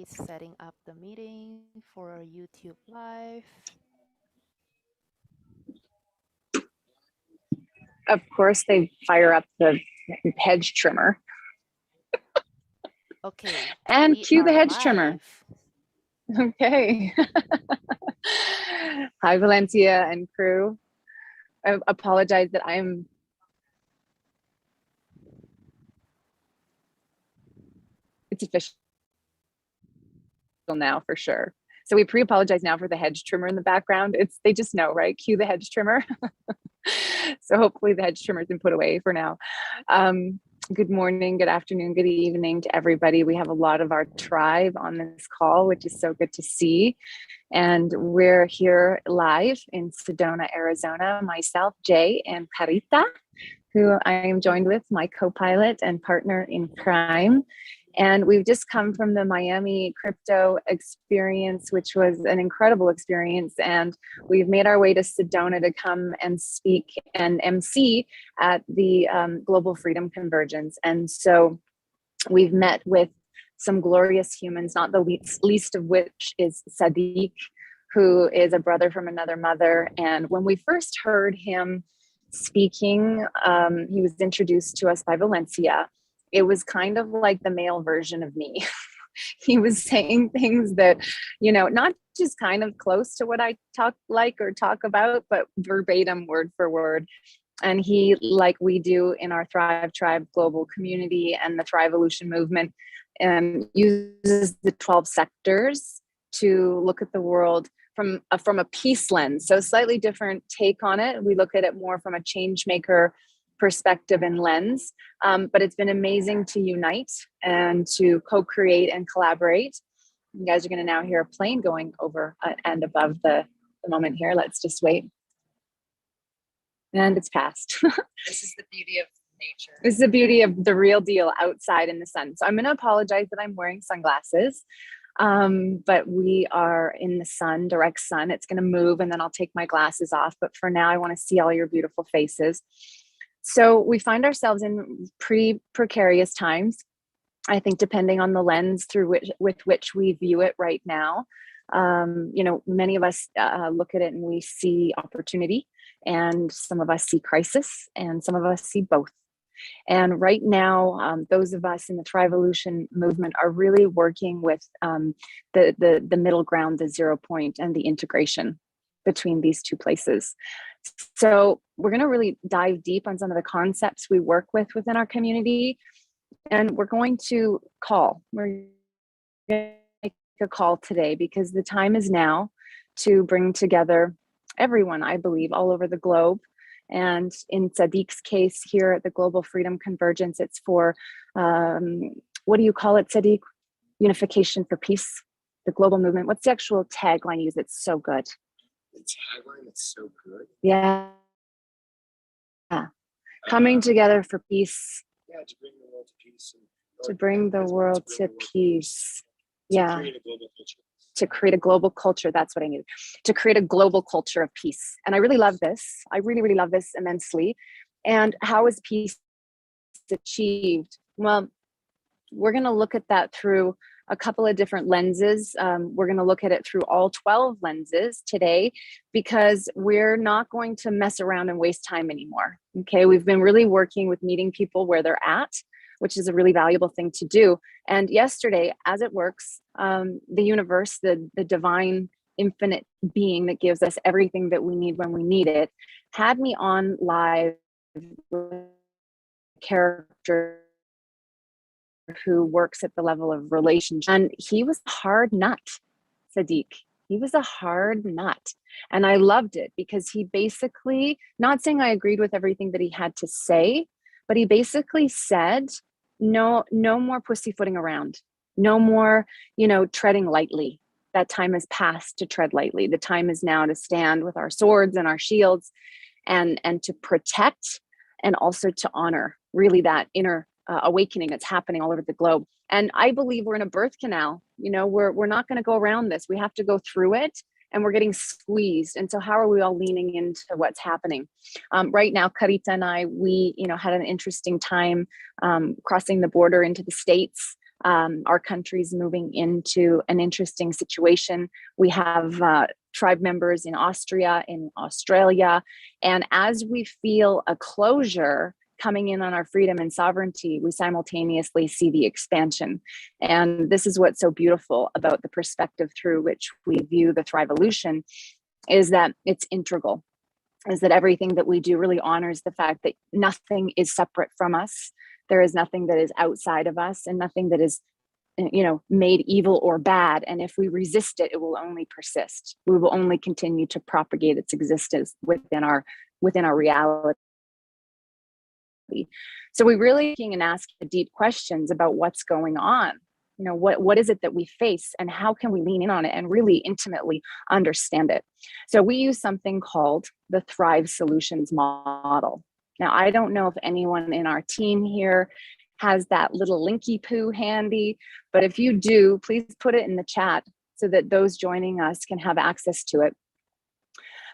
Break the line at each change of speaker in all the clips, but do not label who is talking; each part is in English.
setting up the meeting for YouTube Live.
Of course, they fire up the hedge trimmer.
Okay.
And cue the hedge
live.
trimmer. Okay. Hi, Valencia and crew. I apologize that it's official now for sure. So we pre-apologize now for the hedge trimmer in the background. They just know, right? Cue the hedge trimmer. So hopefully the hedge trimmer's been put away for now. Good morning, good afternoon, good evening to everybody. We have a lot of our tribe on this call, which is so good to see. And we're here live in Sedona, Arizona, myself, Jay, and Carita, who I am joined with, my co-pilot and partner in crime. And we've just come from the Miami crypto experience, which was an incredible experience. And we've made our way to Sedona to come and speak and MC at the Global Freedom Convergence. And so we've met with some glorious humans, not the least of which is Sadiq, who is a brother from another mother. And when we first heard him speaking, he was introduced to us by Valencia. It was kind of like the male version of me. He was saying things that, not just kind of close to what I talk about, but verbatim, word for word. And he, like we do in our Thrive Tribe global community and the Thrivevolution movement, uses the 12 sectors to look at the world from a peace lens. So a slightly different take on it. We look at it more from a change maker perspective and lens, but it's been amazing to unite and to co-create and collaborate. You guys are going to now hear a plane going over and above the moment here. Let's just wait. And it's passed.
This is the beauty of nature.
This is the beauty of the real deal outside in the sun. So I'm going to apologize that I'm wearing sunglasses, but we are in the sun, direct sun. It's going to move and then I'll take my glasses off. But for now, I want to see all your beautiful faces. So we find ourselves in precarious times, I think, depending on the lens with which we view it right now. Many of us look at it and we see opportunity, and some of us see crisis, and some of us see both. And right now, those of us in the Thrivevolution movement are really working with the middle ground, the 0 point, and the integration between these two places. So we're going to really dive deep on some of the concepts we work with within our community. And we're going to we're going to make a call today because the time is now to bring together everyone, I believe, all over the globe. And in Sadiq's case here at the Global Freedom Convergence, it's for, what do you call it, Sadiq? Unification for Peace, the global movement. What's the actual tagline you use? It's so good.
The tagline, it's so good.
Yeah. Coming together for peace.
Yeah, to bring the world to peace.
To bring the world to peace. Yeah.
To create a global culture.
To create a global culture. That's what I needed. To create a global culture of peace. And I really love this. I really, really love this immensely. And how is peace achieved? Well, we're going to look at that through a couple of different lenses. We're going to look at it through all 12 lenses today because we're not going to mess around and waste time anymore. Okay, we've been really working with meeting people where they're at, which is a really valuable thing to do. And yesterday, as it works, the universe, the divine infinite being that gives us everything that we need when we need it, had me on live with a character who works at the level of relationship. And he was a hard nut, Sadiq. He was a hard nut. And I loved it because he basically, not saying I agreed with everything that he had to say, but he basically said, no more pussyfooting around. No more, treading lightly. That time has passed to tread lightly. The time is now to stand with our swords and our shields and to protect and also to honor really that inner awakening that's happening all over the globe. And I believe we're in a birth canal. We're not going to go around this. We have to go through it, and we're getting squeezed. And so how are we all leaning into what's happening? Right now, Carita and I, we, had an interesting time crossing the border into the States Our country's moving into an interesting situation. We have tribe members in Austria, in Australia. And as we feel a closure coming in on our freedom and sovereignty, we simultaneously see the expansion. And this is what's so beautiful about the perspective through which we view the Thrivolution, is that it's integral, is that everything that we do really honors the fact that nothing is separate from us. There is nothing that is outside of us, and nothing that is, made evil or bad. And if we resist it, it will only persist. We will only continue to propagate its existence within our reality. So we really can ask deep questions about what's going on. What is it that we face, and how can we lean in on it and really intimately understand it? So we use something called the Thrive Solutions model. Now, I don't know if anyone in our team here has that little linky poo handy, but if you do, please put it in the chat so that those joining us can have access to it.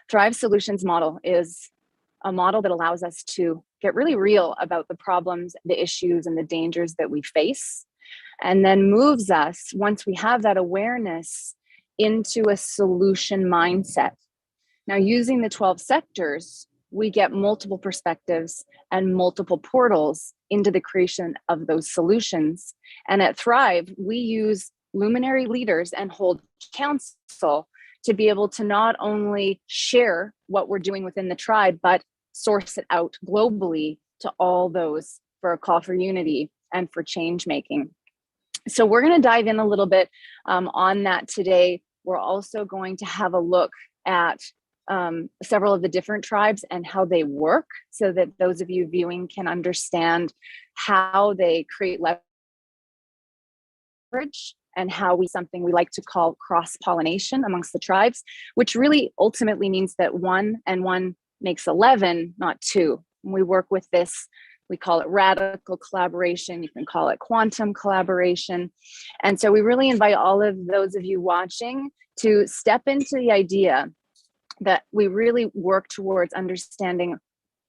Thrive Solutions model is a model that allows us to get really real about the problems, the issues, and the dangers that we face, and then moves us, once we have that awareness, into a solution mindset. Now, using the 12 sectors, we get multiple perspectives and multiple portals into the creation of those solutions. And at Thrive, we use luminary leaders and hold council to be able to not only share what we're doing within the tribe, but source it out globally to all those for a call for unity and for change making. So we're going to dive in a little bit on that today. We're also going to have a look at several of the different tribes and how they work, so that those of you viewing can understand how they create leverage, and how something we like to call cross-pollination amongst the tribes, which really ultimately means that 1 and 1 makes 11, not 2. When we work with this, we call it radical collaboration. You can call it quantum collaboration. And so we really invite all of those of you watching to step into the idea that we really work towards understanding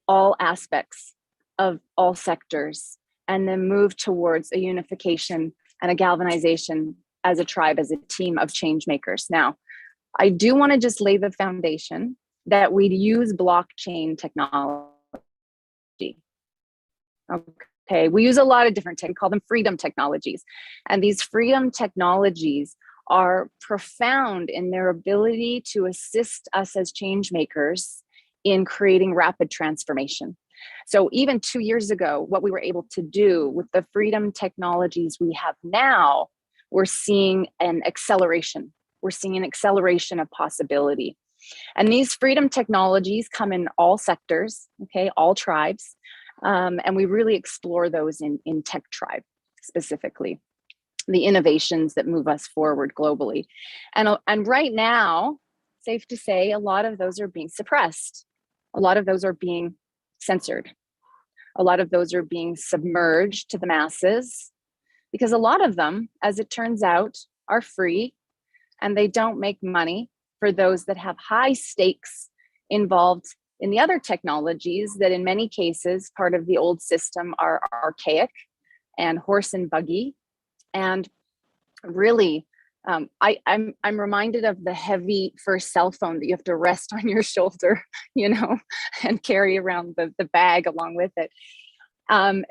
all aspects of all sectors, and then move towards a unification and a galvanization as a tribe, as a team of change makers. Now, I do want to just lay the foundation that we'd use blockchain technology. Okay, we use a lot of different call them freedom technologies. And these freedom technologies are profound in their ability to assist us as change makers in creating rapid transformation. So even 2 years ago, what we were able to do with the freedom technologies we have now, we're seeing an acceleration. We're seeing an acceleration of possibility. And these freedom technologies come in all sectors, okay, all tribes. And we really explore those in Tech Tribe specifically, the innovations that move us forward globally. And right now, safe to say, a lot of those are being suppressed. A lot of those are being censored. A lot of those are being submerged to the masses, because a lot of them, as it turns out, are free, and they don't make money for those that have high stakes involved in the other technologies that in many cases, part of the old system, are archaic and horse and buggy. And really, I'm reminded of the heavy first cell phone that you have to rest on your shoulder, and carry around the bag along with it.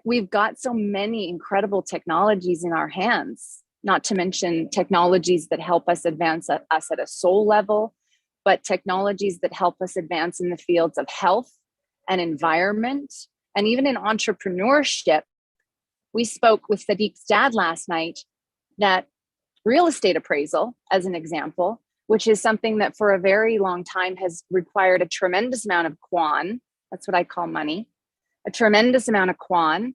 We've got so many incredible technologies in our hands, not to mention technologies that help us advance us at a soul level, but technologies that help us advance in the fields of health and environment, and even in entrepreneurship. We spoke with Sadiq's dad last night that real estate appraisal, as an example, which is something that for a very long time has required a tremendous amount of quan, that's what I call money, a tremendous amount of quan,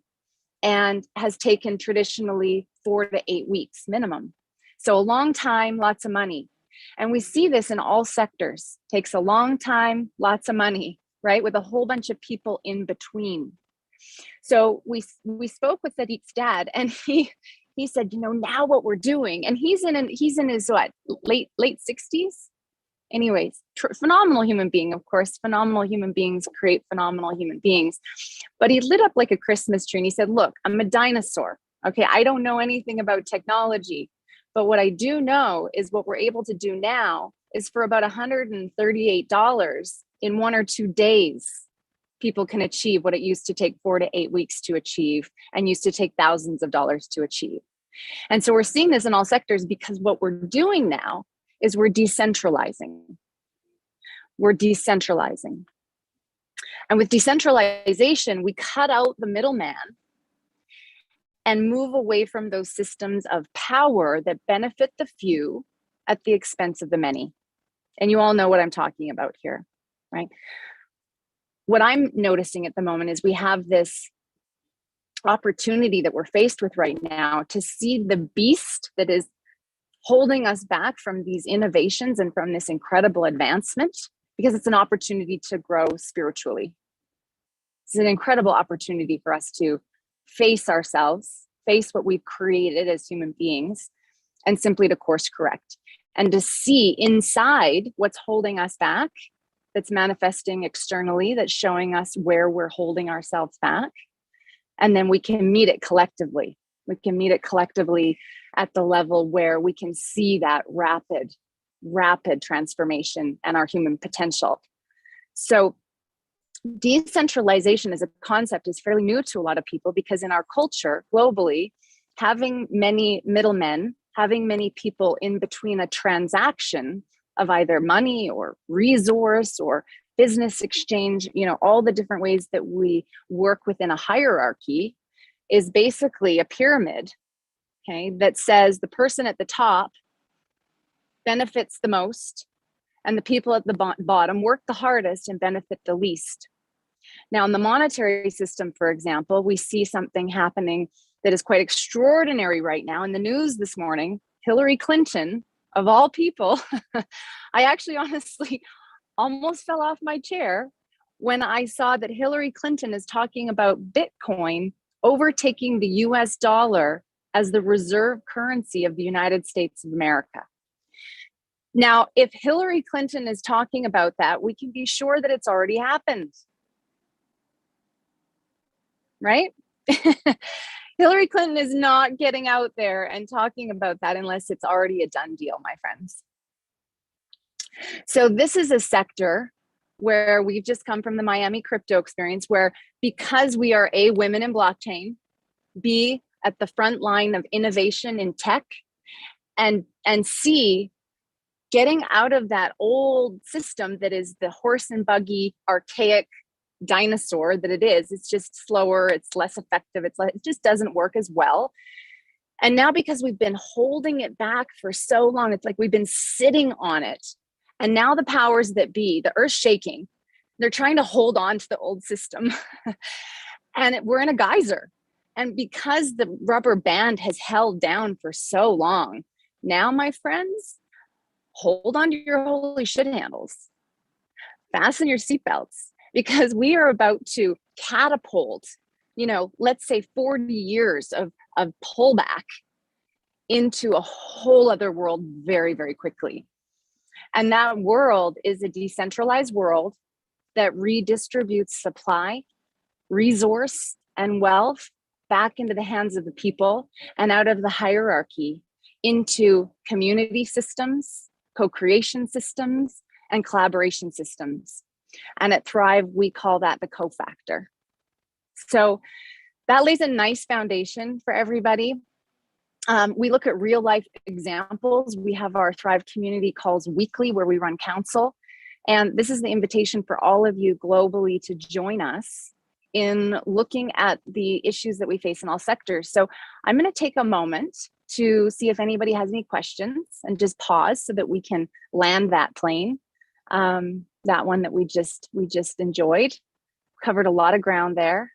and has taken traditionally 4 to 8 weeks minimum. So a long time, lots of money. And we see this in all sectors. Takes a long time, lots of money, right? With a whole bunch of people in between. So we spoke with Sadiq's dad, and he said, now what we're doing, and he's in his late 60s. Anyways, phenomenal human being, of course. Phenomenal human beings create phenomenal human beings. But he lit up like a Christmas tree, and he said, look, I'm a dinosaur. Okay, I don't know anything about technology, but what I do know is what we're able to do now is for about $138 in 1 or 2 days, people can achieve what it used to take 4 to 8 weeks to achieve and used to take thousands of dollars to achieve. And so we're seeing this in all sectors because what we're doing now is we're decentralizing. We're decentralizing. And with decentralization, we cut out the middleman and move away from those systems of power that benefit the few at the expense of the many. And you all know what I'm talking about here, right? What I'm noticing at the moment is we have this opportunity that we're faced with right now to see the beast that is holding us back from these innovations and from this incredible advancement, because it's an opportunity to grow spiritually. It's an incredible opportunity for us to face ourselves, face what we've created as human beings, and simply to course correct and to see inside what's holding us back, that's manifesting externally, that's showing us where we're holding ourselves back. And then we can meet it collectively. We can meet it collectively at the level where we can see that rapid transformation and our human potential. So decentralization as a concept is fairly new to a lot of people because in our culture globally, having many middlemen, having many people in between a transaction of either money or resource or business exchange, all the different ways that we work within a hierarchy is basically a pyramid, okay, that says the person at the top benefits the most and the people at the bottom work the hardest and benefit the least. Now, in the monetary system, for example, we see something happening that is quite extraordinary right now. In the news this morning, Hillary Clinton, of all people, I actually honestly almost fell off my chair when I saw that Hillary Clinton is talking about Bitcoin overtaking the US dollar as the reserve currency of the United States of America. Now, if Hillary Clinton is talking about that, we can be sure that it's already happened, right? Hillary Clinton is not getting out there and talking about that unless it's already a done deal, my friends. So this is a sector where we've just come from the Miami crypto experience, where because we are A, women in blockchain, B, at the front line of innovation in tech, and C, getting out of that old system that is the horse and buggy, archaic dinosaur that it is. It's just slower, it's less effective, it just doesn't work as well. And now because we've been holding it back for so long, it's like we've been sitting on it. And now the powers that be, the earth's shaking, they're trying to hold on to the old system. And we're in a geyser. And because the rubber band has held down for so long, now, my friends, hold on to your holy shit handles. Fasten your seatbelts, because we are about to catapult, let's say 40 years of pullback into a whole other world very, very quickly. And that world is a decentralized world that redistributes supply, resource, and wealth back into the hands of the people and out of the hierarchy into community systems, co-creation systems, and collaboration systems. And at Thrive, we call that the cofactor. So that lays a nice foundation for everybody. We look at real life examples. We have our Thrive community calls weekly where we run council. And this is the invitation for all of you globally to join us in looking at the issues that we face in all sectors. So I'm going to take a moment to see if anybody has any questions and just pause so that we can land that plane. That one that we just enjoyed. Covered a lot of ground there.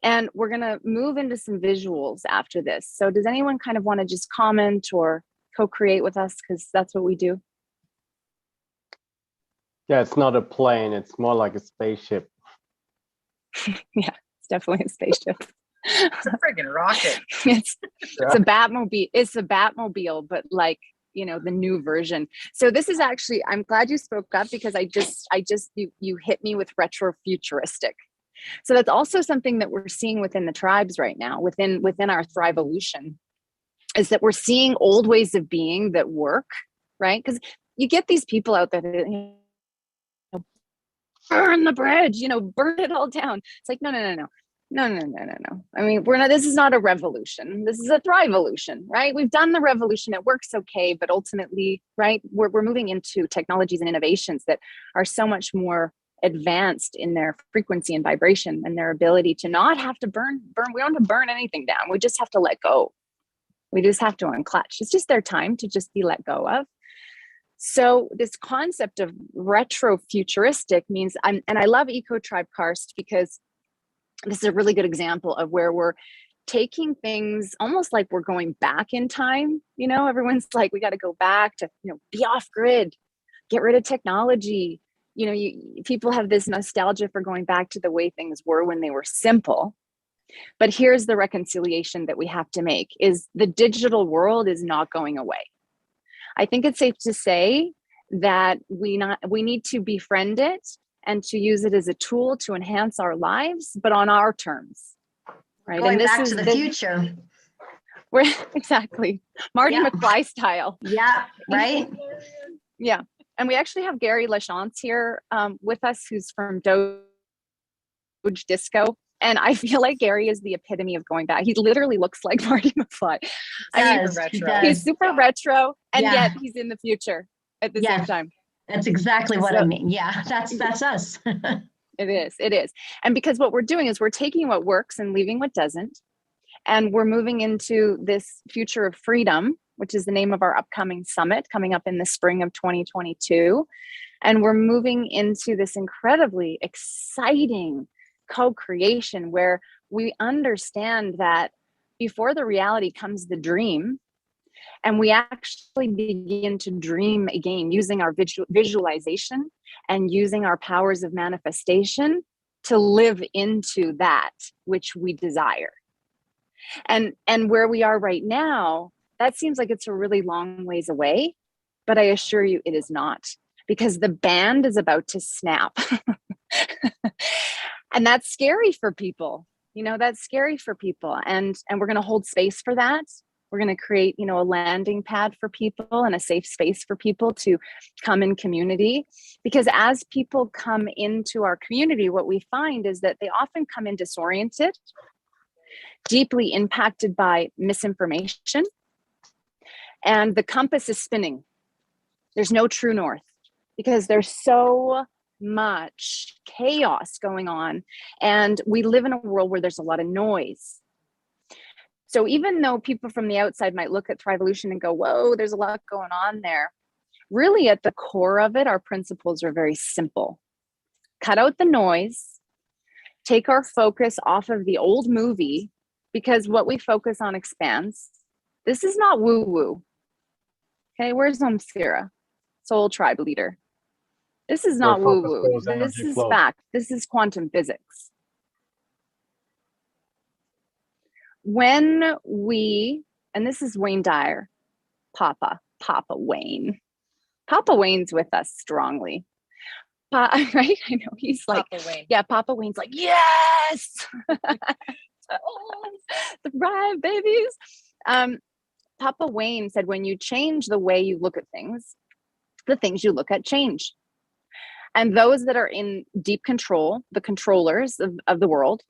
And we're going to move into some visuals after this. So does anyone kind of want to just comment or co-create with us? Because that's what we do.
Yeah, it's not a plane. It's more like a spaceship.
Yeah, it's definitely a spaceship.
It's a friggin' rocket.
It's a Batmobile. It's a Batmobile, but like, the new version. So this is actually, I'm glad you spoke up because you hit me with retro futuristic. So that's also something that we're seeing within the tribes right now, within our Thrivevolution, is that we're seeing old ways of being that work, right? Because you get these people out there that, burn the bridge, burn it all down. It's like, no. I mean, this is not a revolution. This is a thrivevolution, right? We've done the revolution. It works okay, but ultimately, right, we're moving into technologies and innovations that are so much more advanced in their frequency and vibration and their ability to not have to burn. We don't have to burn anything down. We just have to let go. We just have to unclutch. It's just their time to just be let go of. So this concept of retro-futuristic means, and I love Eco Tribe Karst because this is a really good example of where we're taking things almost like we're going back in time. Everyone's like, we got to go back to, be off grid, get rid of technology. People have this nostalgia for going back to the way things were when they were simple. But here's the reconciliation that we have to make is the digital world is not going away. I think it's safe to say that we need to befriend it and to use it as a tool to enhance our lives, but on our terms, right?
Going
and this
back
is
to the future.
We're exactly Marty
Yeah.
McFly style.
Yeah, right.
Yeah. And we actually have Gary Lachance here with us, who's from Doge Disco. And I feel like Gary is the epitome of going back. He literally looks like Marty McFly. He's super retro, and yet he's in the future at the same time.
That's exactly what I mean. Yeah, that's us.
It is. And because what we're doing is we're taking what works and leaving what doesn't. And we're moving into this future of freedom, which is the name of our upcoming summit coming up in the spring of 2022. And we're moving into this incredibly exciting co-creation where we understand that before the reality comes the dream, and we actually begin to dream again using our visualization and using our powers of manifestation to live into that which we desire. And where we are right now, that seems like it's a really long ways away, but I assure you it is not, because the band is about to snap. And that's scary for people. That's scary for people. And we're going to hold space for that. We're going to create, a landing pad for people and a safe space for people to come in community. Because as people come into our community, what we find is that they often come in disoriented, deeply impacted by misinformation, and the compass is spinning. There's no true north because there's so much chaos going on, and we live in a world where there's a lot of noise. So even though people from the outside might look at Thrivevolution and go, whoa, there's a lot going on there, really at the core of it, our principles are very simple. Cut out the noise, take our focus off of the old movie, because what we focus on expands. This is not woo-woo. Okay, where's Omsira, soul tribe leader? This is not woo-woo. This is fact. This is quantum physics. When we, and this is Wayne Dyer, Papa Wayne. Papa Wayne's with us strongly. Right? I know he's like,
Papa Wayne.
Yeah, Papa Wayne's like, yes! Thrive, babies. Papa Wayne said, when you change the way you look at things, the things you look at change. And those that are in deep control, the controllers of the world,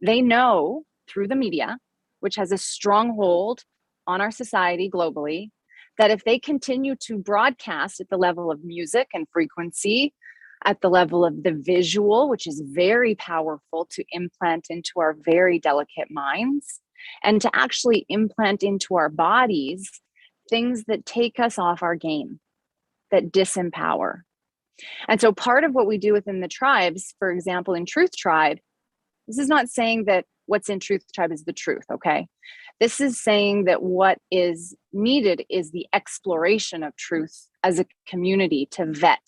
they know through the media, which has a stronghold on our society globally, that if they continue to broadcast at the level of music and frequency, at the level of the visual, which is very powerful to implant into our very delicate minds, and to actually implant into our bodies things that take us off our game, that disempower. And so part of what we do within the tribes, for example, in Truth Tribe, this is not saying that what's in Truth Tribe is the truth, okay? This is saying that what is needed is the exploration of truth as a community to vet.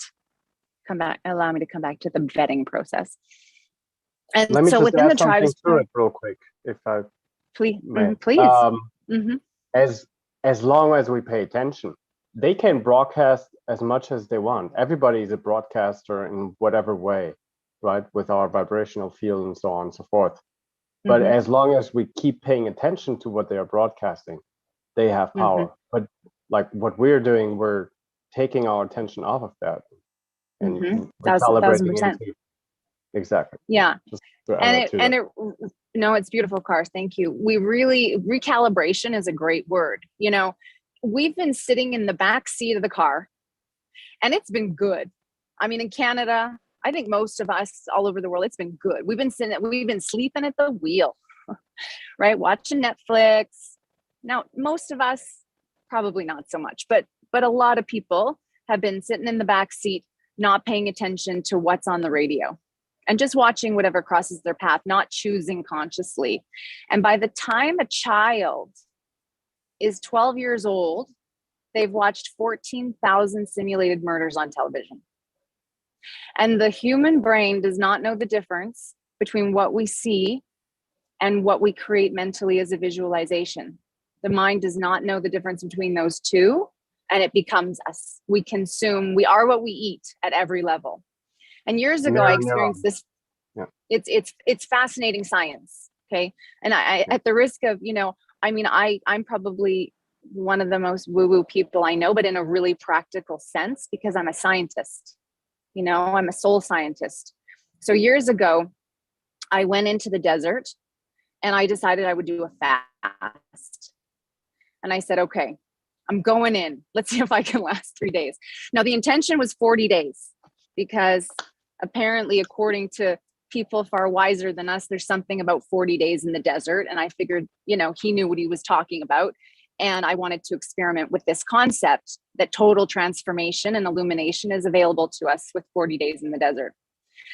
Allow me to come back to the vetting process. And
Let me
so
just
within
add
the tribes,
something to it real quick, if I
please.
may.
Please.
As long as we pay attention, they can broadcast as much as they want. Everybody is a broadcaster in whatever way. right, with our vibrational field and so on and so forth. But
Mhm.
as long as we keep paying attention to what they are broadcasting, they have power. But like what we're doing, we're taking our attention off of that and
Thousand
recalibrating
percent.
into exactly.
Yeah.
Just to add
And
that
it,
to
and
that.
it, no, it's beautiful, Cars. Thank you. We really, recalibration is a great word. You know, we've been sitting in the back seat of the car and it's been good. I mean, in Canada, I think most of us all over the world, it's been good. We've been sleeping at the wheel, right? Watching Netflix. Now, most of us, probably not so much, but a lot of people have been sitting in the back seat, not paying attention to what's on the radio and just watching whatever crosses their path, not choosing consciously. And by the time a child is 12 years old, they've watched 14,000 simulated murders on television. And the human brain does not know the difference between what we see and what we create mentally as a visualization. The mind does not know the difference between those two, and it becomes us. We consume, we are what we eat at every level. And years ago, I
Mirror
experienced
neurons.
this.
Yeah.
It's fascinating science. Okay. And I at the risk of, I'm probably one of the most woo-woo people I know, but in a really practical sense, because I'm a scientist. I'm a soul scientist. So years ago, I went into the desert and I decided I would do a fast. And I said, okay, I'm going in. Let's see if I can last 3 days. Now, the intention was 40 days because apparently, according to people far wiser than us, there's something about 40 days in the desert. And I figured, he knew what he was talking about. And I wanted to experiment with this concept that total transformation and illumination is available to us with 40 days in the desert.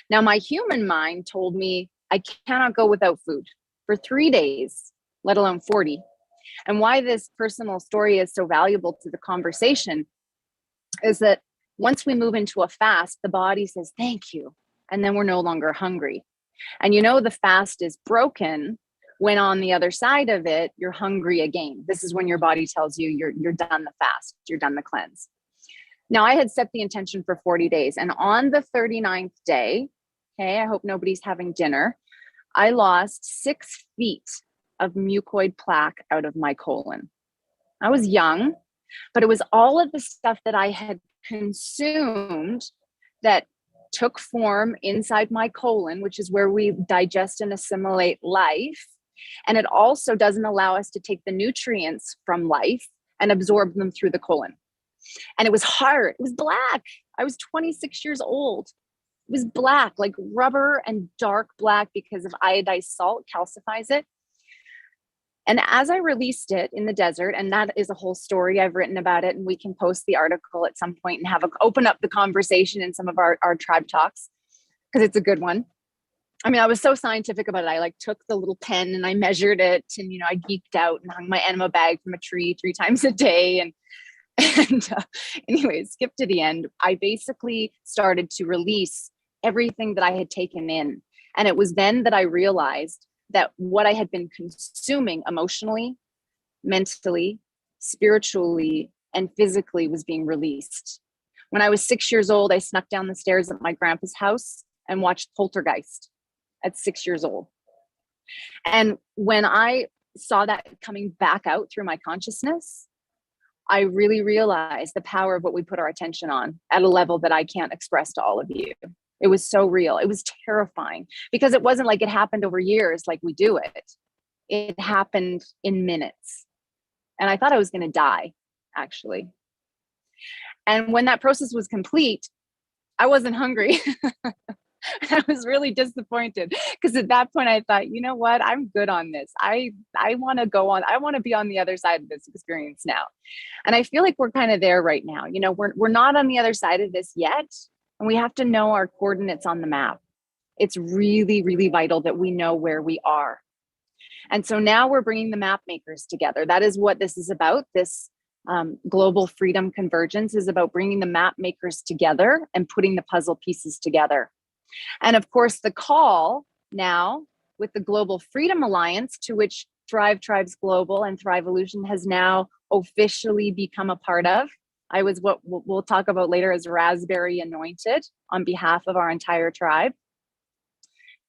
Now, my human mind told me I cannot go without food for 3 days, let alone 40. And why this personal story is so valuable to the conversation is that once we move into a fast, the body says, thank you. And then we're no longer hungry. And the fast is broken when on the other side of it, you're hungry again. This is when your body tells you you're done the fast, you're done the cleanse. Now, I had set the intention for 40 days. And on the 39th day, okay, I hope nobody's having dinner, I lost 6 feet of mucoid plaque out of my colon. I was young, but it was all of the stuff that I had consumed that took form inside my colon, which is where we digest and assimilate life. And it also doesn't allow us to take the nutrients from life and absorb them through the colon. And it was hard. It was black. I was 26 years old. It was black, like rubber and dark black because of iodized salt calcifies it. And as I released it in the desert, and that is a whole story, I've written about it, and we can post the article at some point and open up the conversation in some of our tribe talks, because it's a good one. I mean, I was so scientific about it. I took the little pen and I measured it, and, I geeked out and hung my enema bag from a tree 3 times a day. And anyways, skip to the end. I basically started to release everything that I had taken in. And it was then that I realized that what I had been consuming emotionally, mentally, spiritually, and physically was being released. When I was 6 years old, I snuck down the stairs at my grandpa's house and watched Poltergeist at 6 years old. And when I saw that coming back out through my consciousness, I really realized the power of what we put our attention on at a level that I can't express to all of you. It was so real. It was terrifying because it wasn't like it happened over years like we do it. It happened in minutes. And I thought I was going to die, actually. And when that process was complete, I wasn't hungry. I was really disappointed because at that point I thought, you know what, I'm good on this. I want to go on. I want to be on the other side of this experience now. And I feel like we're kind of there right now. We're not on the other side of this yet. And we have to know our coordinates on the map. It's really, really vital that we know where we are. And so now we're bringing the map makers together. That is what this is about. This global freedom convergence is about bringing the map makers together and putting the puzzle pieces together. And of course, the call now with the Global Freedom Alliance, to which Thrive Tribes Global and Thriveolution has now officially become a part of. I was what we'll talk about later as Raspberry Anointed on behalf of our entire tribe.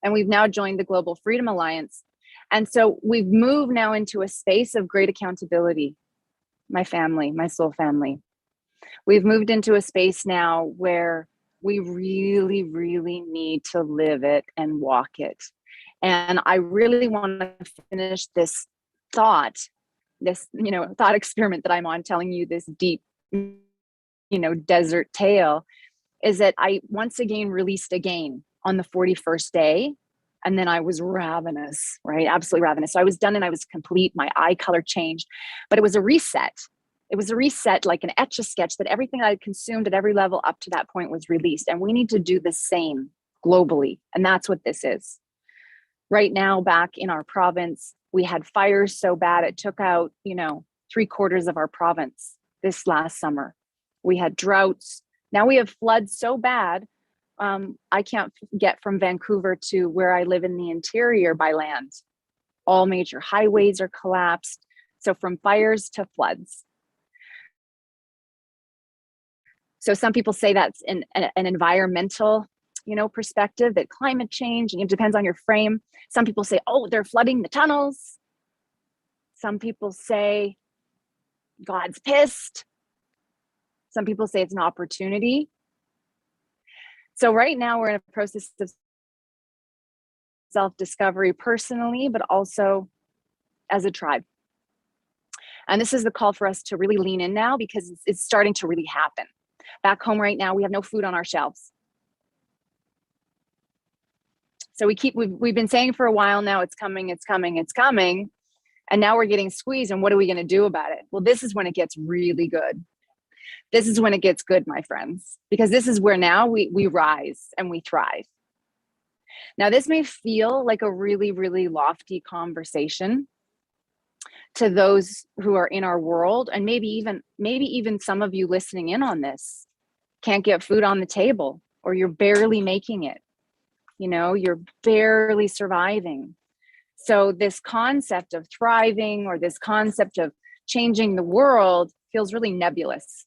And we've now joined the Global Freedom Alliance. And so we've moved now into a space of great accountability. My family, my soul family. We've moved into a space now where we really, really need to live it and walk it. And I really want to finish this thought, thought experiment that I'm on, telling you this deep, desert tale, is that I once again released again on the 41st day. And then I was ravenous, right? Absolutely ravenous. So I was done and I was complete. My eye color changed, but it was a reset. It was a reset, like an Etch-a-Sketch, that everything I had consumed at every level up to that point was released. And we need to do the same globally. And that's what this is. Right now, back in our province, we had fires so bad, it took out, 3/4 of our province this last summer. We had droughts. Now we have floods so bad, I can't get from Vancouver to where I live in the interior by land. All major highways are collapsed. So from fires to floods. So some people say that's an environmental, perspective, that climate change, and it depends on your frame. Some people say, oh, they're flooding the tunnels. Some people say God's pissed. Some people say it's an opportunity. So right now we're in a process of self-discovery personally, but also as a tribe. And this is the call for us to really lean in now, because it's starting to really happen. Back home right now, we have no food on our shelves. So we've been saying for a while now, it's coming, it's coming, it's coming. And now we're getting squeezed. And what are we going to do about it? Well, this is when it gets really good. This is when it gets good, my friends, because this is where now we rise and we thrive. Now, this may feel like a really, really lofty conversation to those who are in our world. And maybe even some of you listening in on this can't get food on the table, or you're barely making it. You're barely surviving. So this concept of thriving, or this concept of changing the world, feels really nebulous.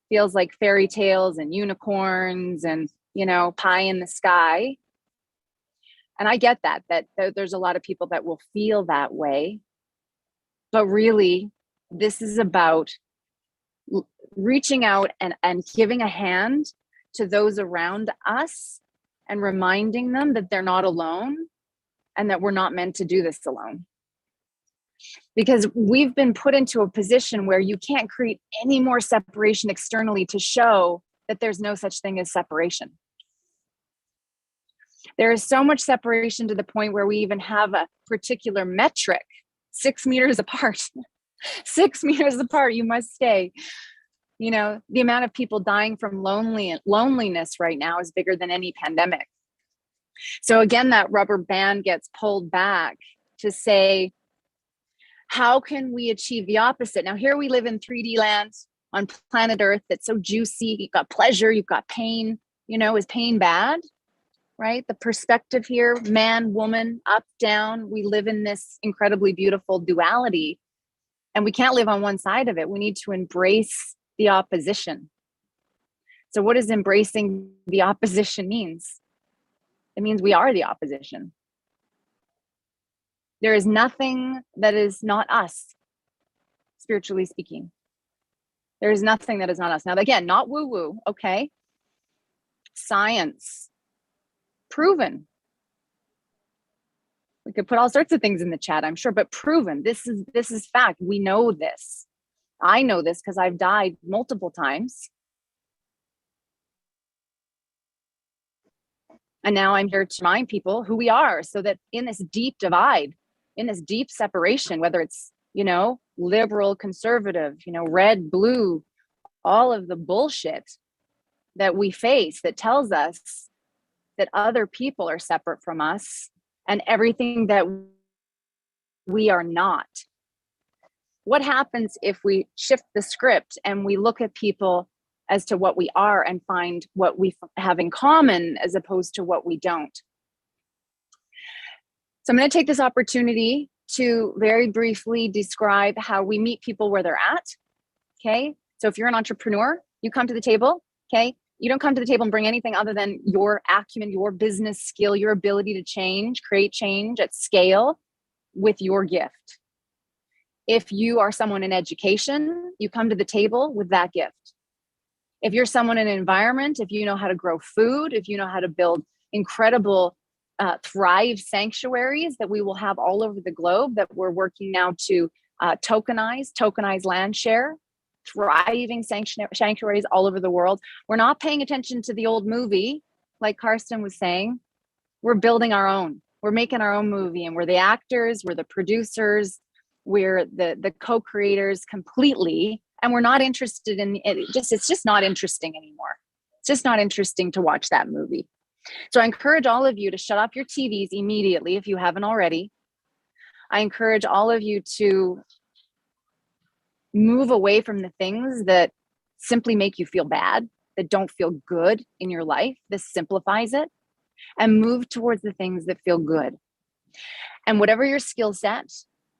Feels like fairy tales and unicorns and, pie in the sky. And I get that there's a lot of people that will feel that way. But really, this is about reaching out and giving a hand to those around us and reminding them that they're not alone and that we're not meant to do this alone. Because we've been put into a position where you can't create any more separation externally to show that there's no such thing as separation. There is so much separation to the point where we even have a particular metric, 6 meters apart. 6 meters apart, you must stay. The amount of people dying from loneliness right now is bigger than any pandemic. So again, that rubber band gets pulled back to say, how can we achieve the opposite? Now, here we live in 3D land on planet Earth that's so juicy. You've got pleasure, you've got pain. Is pain bad? Right? The perspective here, man, woman, up, down. We live in this incredibly beautiful duality, and we can't live on one side of it. We need to embrace the opposition. So what does embracing the opposition means? It means we are the opposition. There is nothing that is not us, spiritually speaking. There is nothing that is not us. Now, again, not woo-woo, okay? Science, proven. We could put all sorts of things in the chat, I'm sure, but proven. This is fact. We know this. I know this because I've died multiple times. And now I'm here to remind people who we are, so that in this deep divide, in this deep separation, whether it's, liberal, conservative, red, blue, all of the bullshit that we face that tells us that other people are separate from us and everything that we are not. What happens if we shift the script and we look at people as to what we are and find what we have in common as opposed to what we don't? So I'm going to take this opportunity to very briefly describe how we meet people where they're at. Okay. So if you're an entrepreneur, you come to the table. Okay. You don't come to the table and bring anything other than your acumen, your business skill, your ability to change, create change at scale with your gift. If you are someone in education, you come to the table with that gift. If you're someone in an environment, if you know how to grow food, if you know how to build incredible Thrive sanctuaries that we will have all over the globe, that we're working now to tokenize land share, thriving sanctuaries all over the world. We're not paying attention to the old movie, like Karsten was saying. We're building our own. We're making our own movie, and we're the actors, we're the producers, we're the co-creators completely. And we're not interested in it. It's just not interesting anymore. It's just not interesting to watch that movie. So I encourage all of you to shut off your TVs immediately if you haven't already. I encourage all of you to move away from the things that simply make you feel bad, that don't feel good in your life. This simplifies it, and move towards the things that feel good. And whatever your skill set,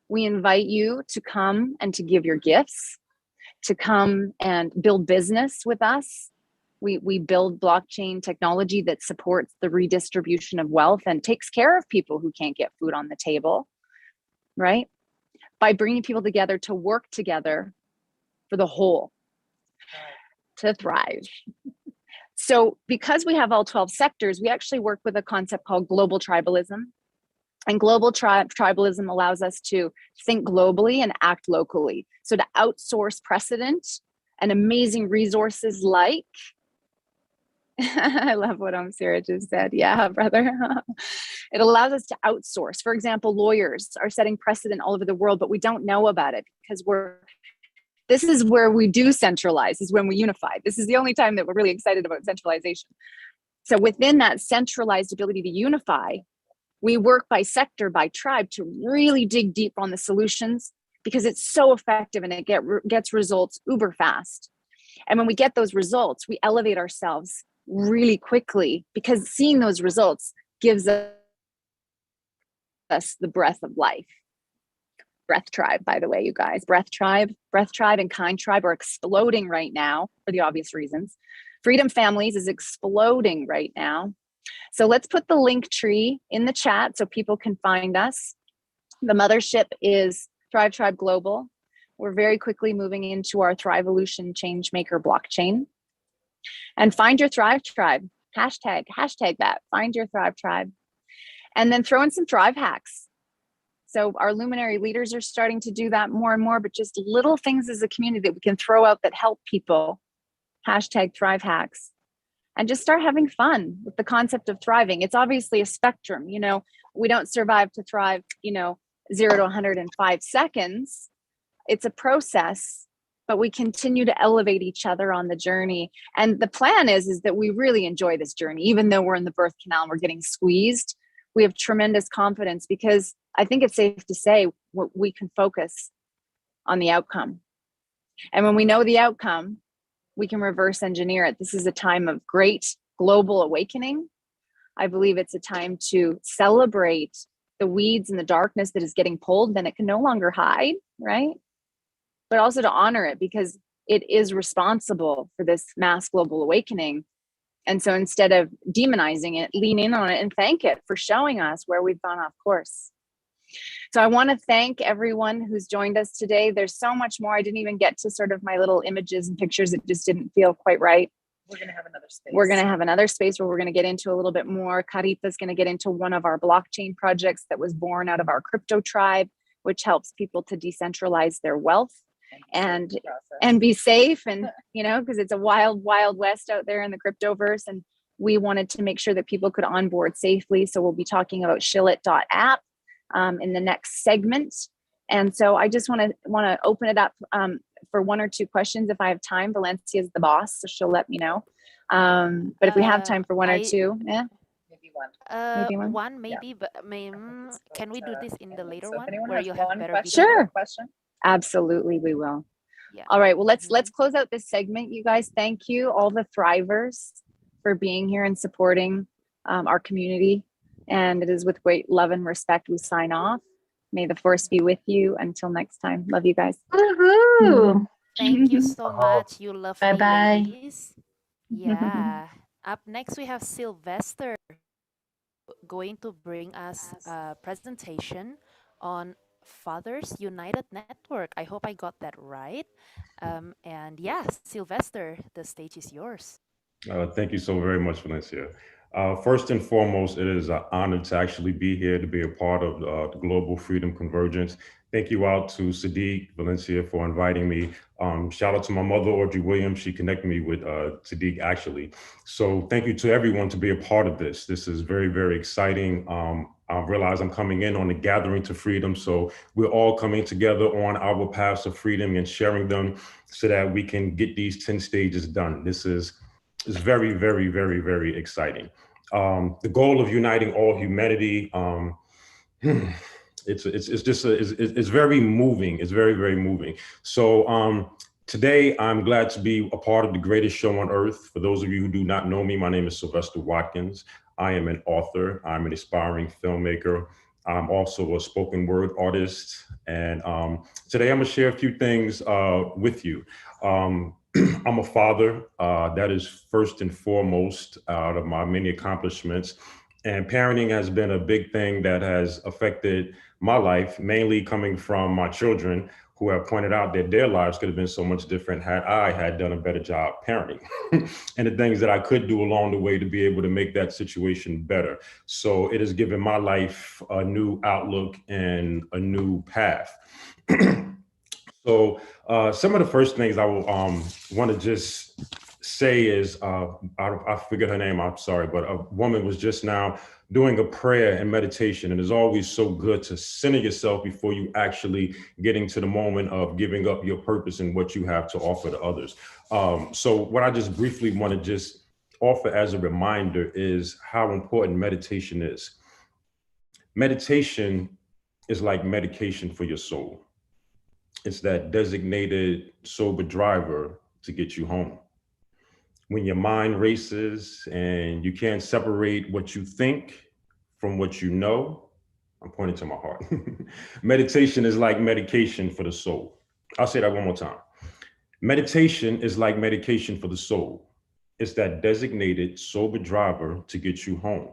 we invite you to come and to give your gifts, to come and build business with us. We build blockchain technology that supports the redistribution of wealth and takes care of people who can't get food on the table, right? By bringing people together to work together for the whole, to thrive. So because we have all 12 sectors, we actually work with a concept called global tribalism. And global tribalism allows us to think globally and act locally. So to outsource precedent and amazing resources like, I love what Sarah just said. Yeah, brother. It allows us to outsource. For example, lawyers are setting precedent all over the world, but we don't know about it because this is where we do centralize, is when we unify. This is the only time that we're really excited about centralization. So within that centralized ability to unify, we work by sector, by tribe, to really dig deep on the solutions because it's so effective and it gets results uber fast. And when we get those results, we elevate ourselves really quickly because seeing those results gives us the breath of life. Breath Tribe, by the way, you guys. Breath Tribe and Kind Tribe are exploding right now for the obvious reasons. Freedom Families is exploding right now. So let's put the link tree in the chat so people can find us. The mothership is Thrive Tribe Global. We're very quickly moving into our Thrivevolution Changemaker blockchain. And find your Thrive Tribe. Hashtag that. Find your Thrive Tribe. And then throw in some Thrive hacks. So our luminary leaders are starting to do that more and more, but just little things as a community that we can throw out that help people. Hashtag Thrive hacks. And just start having fun with the concept of thriving. It's obviously a spectrum. You know, we don't survive to thrive, 0 to 100 in 5 seconds. It's a process, but we continue to elevate each other on the journey. And the plan is that we really enjoy this journey, even though we're in the birth canal and we're getting squeezed. We have tremendous confidence because I think it's safe to say we can focus on the outcome. And when we know the outcome, we can reverse engineer it. This is a time of great global awakening. I believe it's a time to celebrate the weeds and the darkness that is getting pulled, then it can no longer hide, right? But also to honor it because it is responsible for this mass global awakening. And so instead of demonizing it, lean in on it and thank it for showing us where we've gone off course. So I want to thank everyone who's joined us today. There's so much more. I didn't even get to sort of my little images and pictures. It just didn't feel quite right.
We're going to have another space.
We're going to have another space where we're going to get into a little bit more. Carita's going to get into one of our blockchain projects that was born out of our crypto tribe, which helps people to decentralize their wealth and be safe. And, because it's a wild, wild west out there in the cryptoverse. And we wanted to make sure that people could onboard safely. So we'll be talking about shillit.app in the next segment. And so I just want to open it up for 1 or 2 questions if I have time. Valencia is the boss, so she'll let me know. But if we have time for 1 or 2, yeah.
Maybe one.
Maybe one.
One maybe, but can we do this in the later one where you
have
have better
question,
video?
Sure.
Question?
Absolutely, we will.
Yeah.
All right. Well, let's close out this segment, you guys. Thank you, all the Thrivers, for being here and supporting our community. And it is with great love and respect we sign off. May the force be with you. Until next time. Love you guys.
Woohoo!
Thank you so much. You love me,
Bye-bye.
ladies. Yeah. Up next, we have Sylvester going to bring us a presentation on Fathers United Network. I hope I got that right. And yeah, Sylvester, the stage is yours.
Thank you so very much, Valencia. First and foremost, it is an honor to actually be here to be a part of the Global Freedom Convergence. Thank you out to Sadiq Valencia for inviting me. Shout out to my mother, Audrey Williams. She connected me with Sadiq actually. So thank you to everyone to be a part of this. This is very, very exciting. I realize I'm coming in on the gathering to freedom. So we're all coming together on our paths of freedom and sharing them so that we can get these 10 stages done. This is very, very, very, very exciting. The goal of uniting all humanity, it's just it's very moving. It's very, very moving. So today I'm glad to be a part of the greatest show on earth. For those of you who do not know me, my name is Sylvester Watkins. I am an author. I'm an aspiring filmmaker. I'm also a spoken word artist. And today I'm gonna share a few things with you. I'm a father. That is first and foremost out of my many accomplishments. And parenting has been a big thing that has affected my life, mainly coming from my children who have pointed out that their lives could have been so much different had I had done a better job parenting and the things that I could do along the way to be able to make that situation better. So it has given my life a new outlook and a new path. So some of the first things I will want to just say is, I forget her name, I'm sorry, but a woman was just now doing a prayer and meditation. And it's always so good to center yourself before you actually getting to the moment of giving up your purpose and what you have to offer to others. So what I just briefly want to just offer as a reminder is how important meditation is. Meditation is like medication for your soul. It's that designated sober driver to get you home. When your mind races and you can't separate what you think from what you know, I'm pointing to my heart. Meditation is like medication for the soul. I'll say that one more time. Meditation is like medication for the soul. It's that designated sober driver to get you home.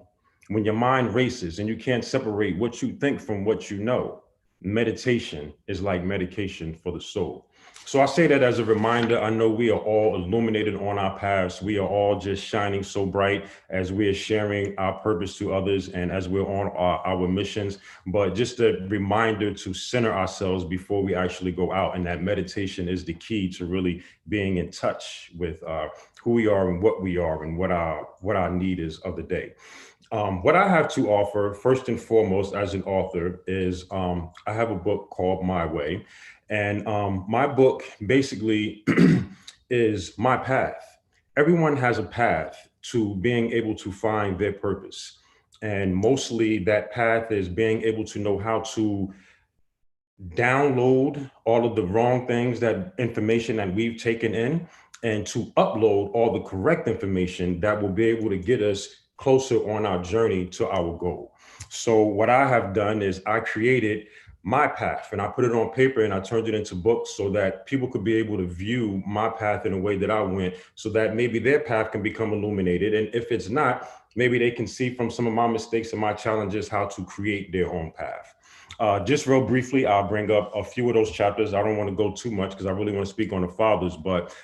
When your mind races and you can't separate what you think from what you know, meditation is like medication for the soul. So I say that as a reminder. I know we are all illuminated on our paths. We are all just shining so bright as we are sharing our purpose to others and as we're on our missions. But just a reminder to center ourselves before we actually go out. And that meditation is the key to really being in touch with who we are and what our need is of the day. What I have to offer, first and foremost, as an author, is I have a book called My Way. And my book basically is my path. Everyone has a path to being able to find their purpose. And mostly that path is being able to know how to download all of the wrong things, that information that we've taken in, and to upload all the correct information that will be able to get us closer on our journey to our goal. So what I have done is I created my path and I put it on paper and I turned it into books so that people could be able to view my path in a way that I went, so that maybe their path can become illuminated. And if it's not, maybe they can see from some of my mistakes and my challenges how to create their own path. Just real briefly, I'll bring up a few of those chapters. I don't want to go too much because I really want to speak on the fathers, but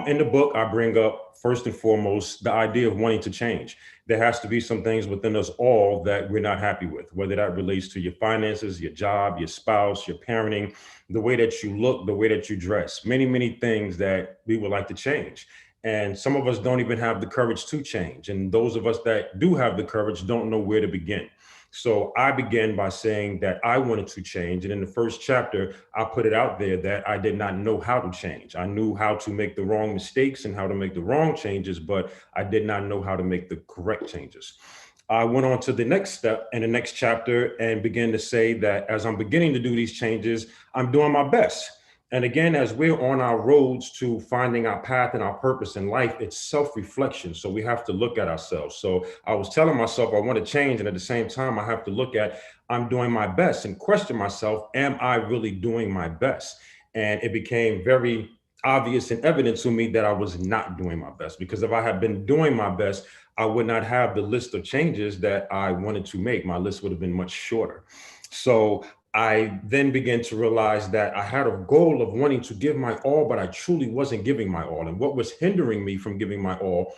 in the book, I bring up first and foremost the idea of wanting to change. There has to be some things within us all that we're not happy with, whether that relates to your finances, your job, your spouse, your parenting, the way that you look, the way that you dress, many, many things that we would like to change. And some of us don't even have the courage to change. And those of us that do have the courage don't know where to begin. So I began by saying that I wanted to change. And in the first chapter, I put it out there that I did not know how to change. I knew how to make the wrong mistakes and how to make the wrong changes, but I did not know how to make the correct changes. I went on to the next step in the next chapter and began to say that as I'm beginning to do these changes, I'm doing my best. And again, as we're on our roads to finding our path and our purpose in life, it's self-reflection. So we have to look at ourselves. So I was telling myself I want to change. And at the same time, I have to look at I'm doing my best and question myself, am I really doing my best? And it became very obvious and evident to me that I was not doing my best, because if I had been doing my best, I would not have the list of changes that I wanted to make. My list would have been much shorter. So I then began to realize that I had a goal of wanting to give my all, but I truly wasn't giving my all. And what was hindering me from giving my all,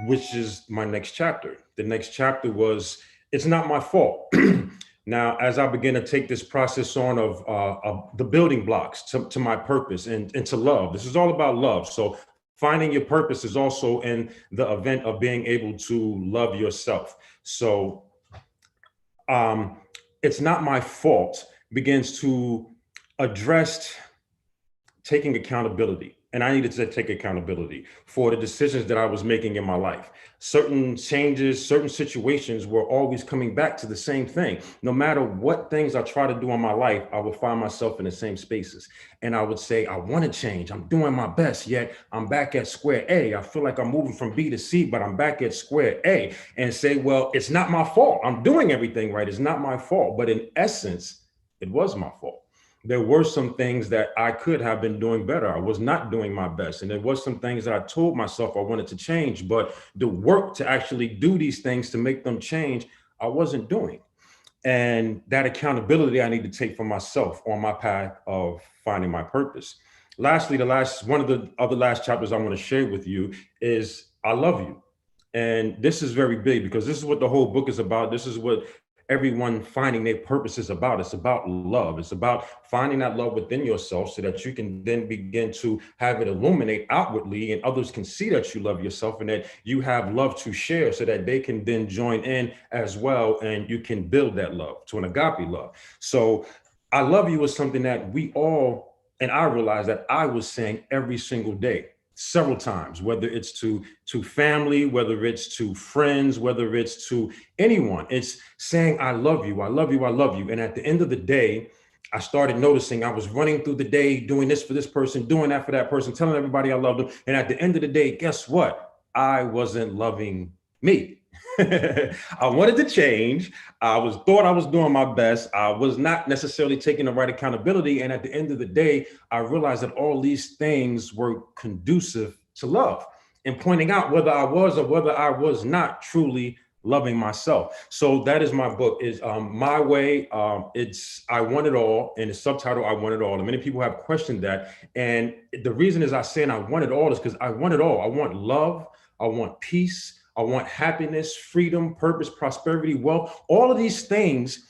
which is my next chapter. The next chapter was, it's not my fault. Now, as I began to take this process on of the building blocks to my purpose and to love, this is all about love. So finding your purpose is also in the event of being able to love yourself. So it's not my fault begins to address taking accountability. And I needed to take accountability for the decisions that I was making in my life. Certain changes, certain situations were always coming back to the same thing. No matter what things I try to do in my life, I would find myself in the same spaces. And I would say, I want to change. I'm doing my best, yet I'm back at square A. I feel like I'm moving from B to C, but I'm back at square A. And say, well, it's not my fault. I'm doing everything right. It's not my fault. But in essence, it was my fault. There were some things that I could have been doing better. I was not doing my best. And there was some things that I told myself I wanted to change, but the work to actually do these things to make them change, I wasn't doing. And that accountability I need to take for myself on my path of finding my purpose. Lastly, one of the other last chapters I want to share with you is I love you. And this is very big because this is what the whole book is about. This is what everyone finding their purpose is about. It's about love. It's about finding that love within yourself so that you can then begin to have it illuminate outwardly and others can see that you love yourself and that you have love to share so that they can then join in as well. And you can build that love to an agape love. So I love you is something that we all, and I realized that I was saying every single day, several times, whether it's to family, whether it's to friends, whether it's to anyone. It's saying, I love you, I love you, I love you. And at the end of the day, I started noticing I was running through the day, doing this for this person, doing that for that person, telling everybody I loved them. And at the end of the day, guess what? I wasn't loving me. I wanted to change. Thought I was doing my best. I was not necessarily taking the right accountability. And at the end of the day, I realized that all these things were conducive to love and pointing out whether I was or whether I was not truly loving myself. So that is my book, is My Way. It's I Want It All, and the subtitle, I Want It All. And many people have questioned that. And the reason is I saying I want it all is because I want it all. I want love. I want peace. I want happiness, freedom, purpose, prosperity, wealth. All of these things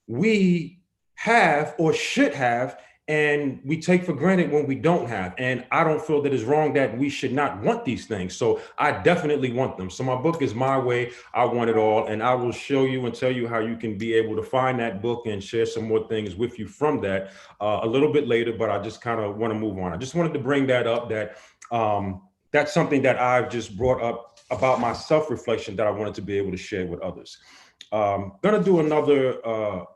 we have or should have, and we take for granted when we don't have. And I don't feel that it's wrong that we should not want these things. So I definitely want them. So my book is My Way, I Want It All. And I will show you and tell you how you can be able to find that book and share some more things with you from that a little bit later. But I just kind of want to move on. I just wanted to bring that up, that that's something that I've just brought up about my self-reflection that I wanted to be able to share with others. Gonna do another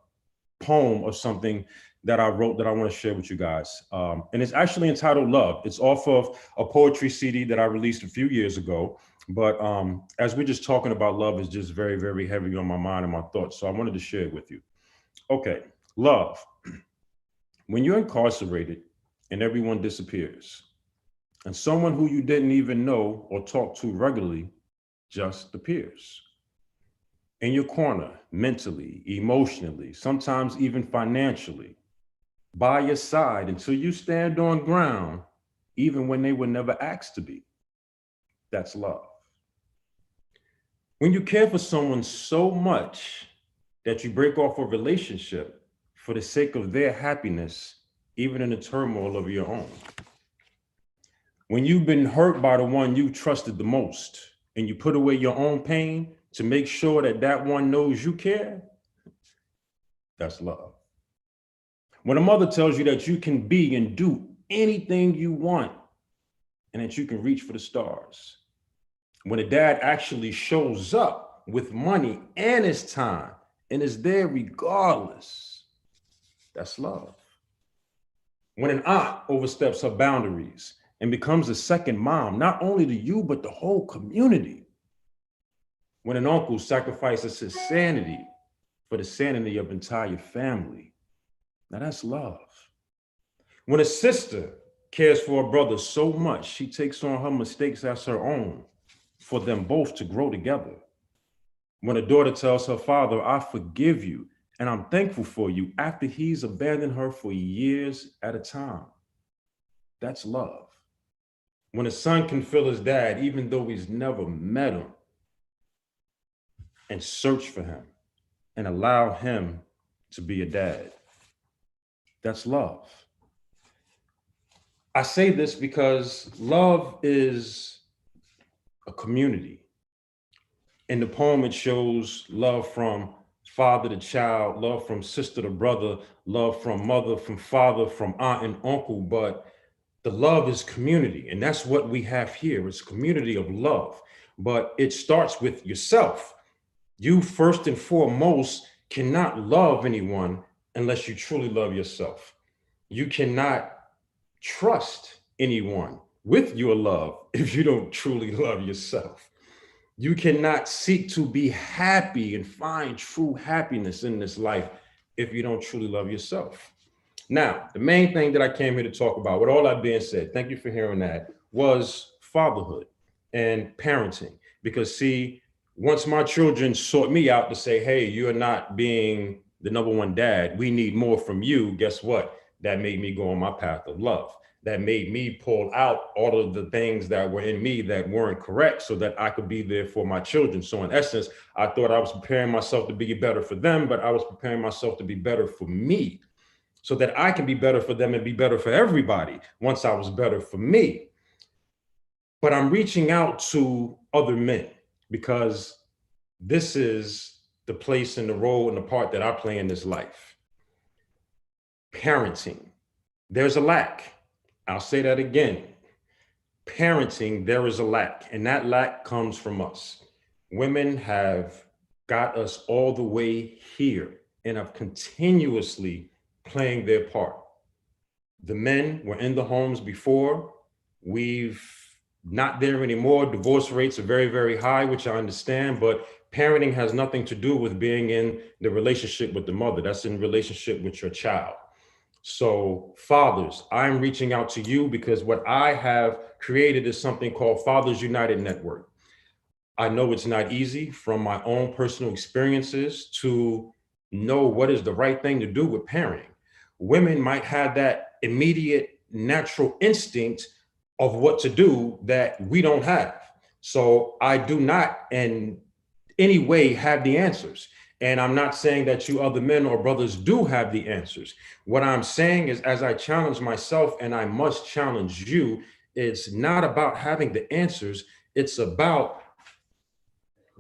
poem or something that I wrote that I want to share with you guys. And it's actually entitled Love. It's off of a poetry CD that I released a few years ago. But as we're just talking about love, is just very, very heavy on my mind and my thoughts. So I wanted to share it with you. Okay, love. When you're incarcerated and everyone disappears, and someone who you didn't even know or talk to regularly just appears in your corner, mentally, emotionally, sometimes even financially, by your side until you stand on ground, even when they were never asked to be. That's love. When you care for someone so much that you break off a relationship for the sake of their happiness, even in the turmoil of your own. When you've been hurt by the one you trusted the most and you put away your own pain to make sure that that one knows you care, that's love. When a mother tells you that you can be and do anything you want and that you can reach for the stars. When a dad actually shows up with money and his time and is there regardless, that's love. When an aunt oversteps her boundaries and becomes a second mom, not only to you, but the whole community. When an uncle sacrifices his sanity for the sanity of entire family. Now that's love. When a sister cares for her brother so much, she takes on her mistakes as her own for them both to grow together. When a daughter tells her father, I forgive you and I'm thankful for you after he's abandoned her for years at a time, that's love. When a son can feel his dad, even though he's never met him, and search for him and allow him to be a dad, that's love. I say this because love is a community. In the poem, it shows love from father to child, love from sister to brother, love from mother, from father, from aunt and uncle. But the love is community. And that's what we have here. It's a community of love. But it starts with yourself. You first and foremost cannot love anyone unless you truly love yourself. You cannot trust anyone with your love if you don't truly love yourself. You cannot seek to be happy and find true happiness in this life if you don't truly love yourself. Now, the main thing that I came here to talk about, with all that being said, thank you for hearing that, was fatherhood and parenting. Because see, once my children sought me out to say, hey, you're not being the number one dad, we need more from you, guess what? That made me go on my path of love. That made me pull out all of the things that were in me that weren't correct so that I could be there for my children. So in essence, I thought I was preparing myself to be better for them, but I was preparing myself to be better for me so that I can be better for them and be better for everybody once I was better for me. But I'm reaching out to other men because this is the place and the role and the part that I play in this life. Parenting, there's a lack. I'll say that again. Parenting, there is a lack, and that lack comes from us. Women have got us all the way here and have continuously playing their part. The men were in the homes before. We've not there anymore. Divorce rates are very, very high, which I understand, but parenting has nothing to do with being in the relationship with the mother. That's in relationship with your child. So fathers, I'm reaching out to you because what I have created is something called Fathers United Network. I know it's not easy from my own personal experiences to know what is the right thing to do with parenting. Women might have that immediate natural instinct of what to do that we don't have. So I do not in any way have the answers. And I'm not saying that you other men or brothers do have the answers. What I'm saying is, as I challenge myself and I must challenge you, it's not about having the answers, it's about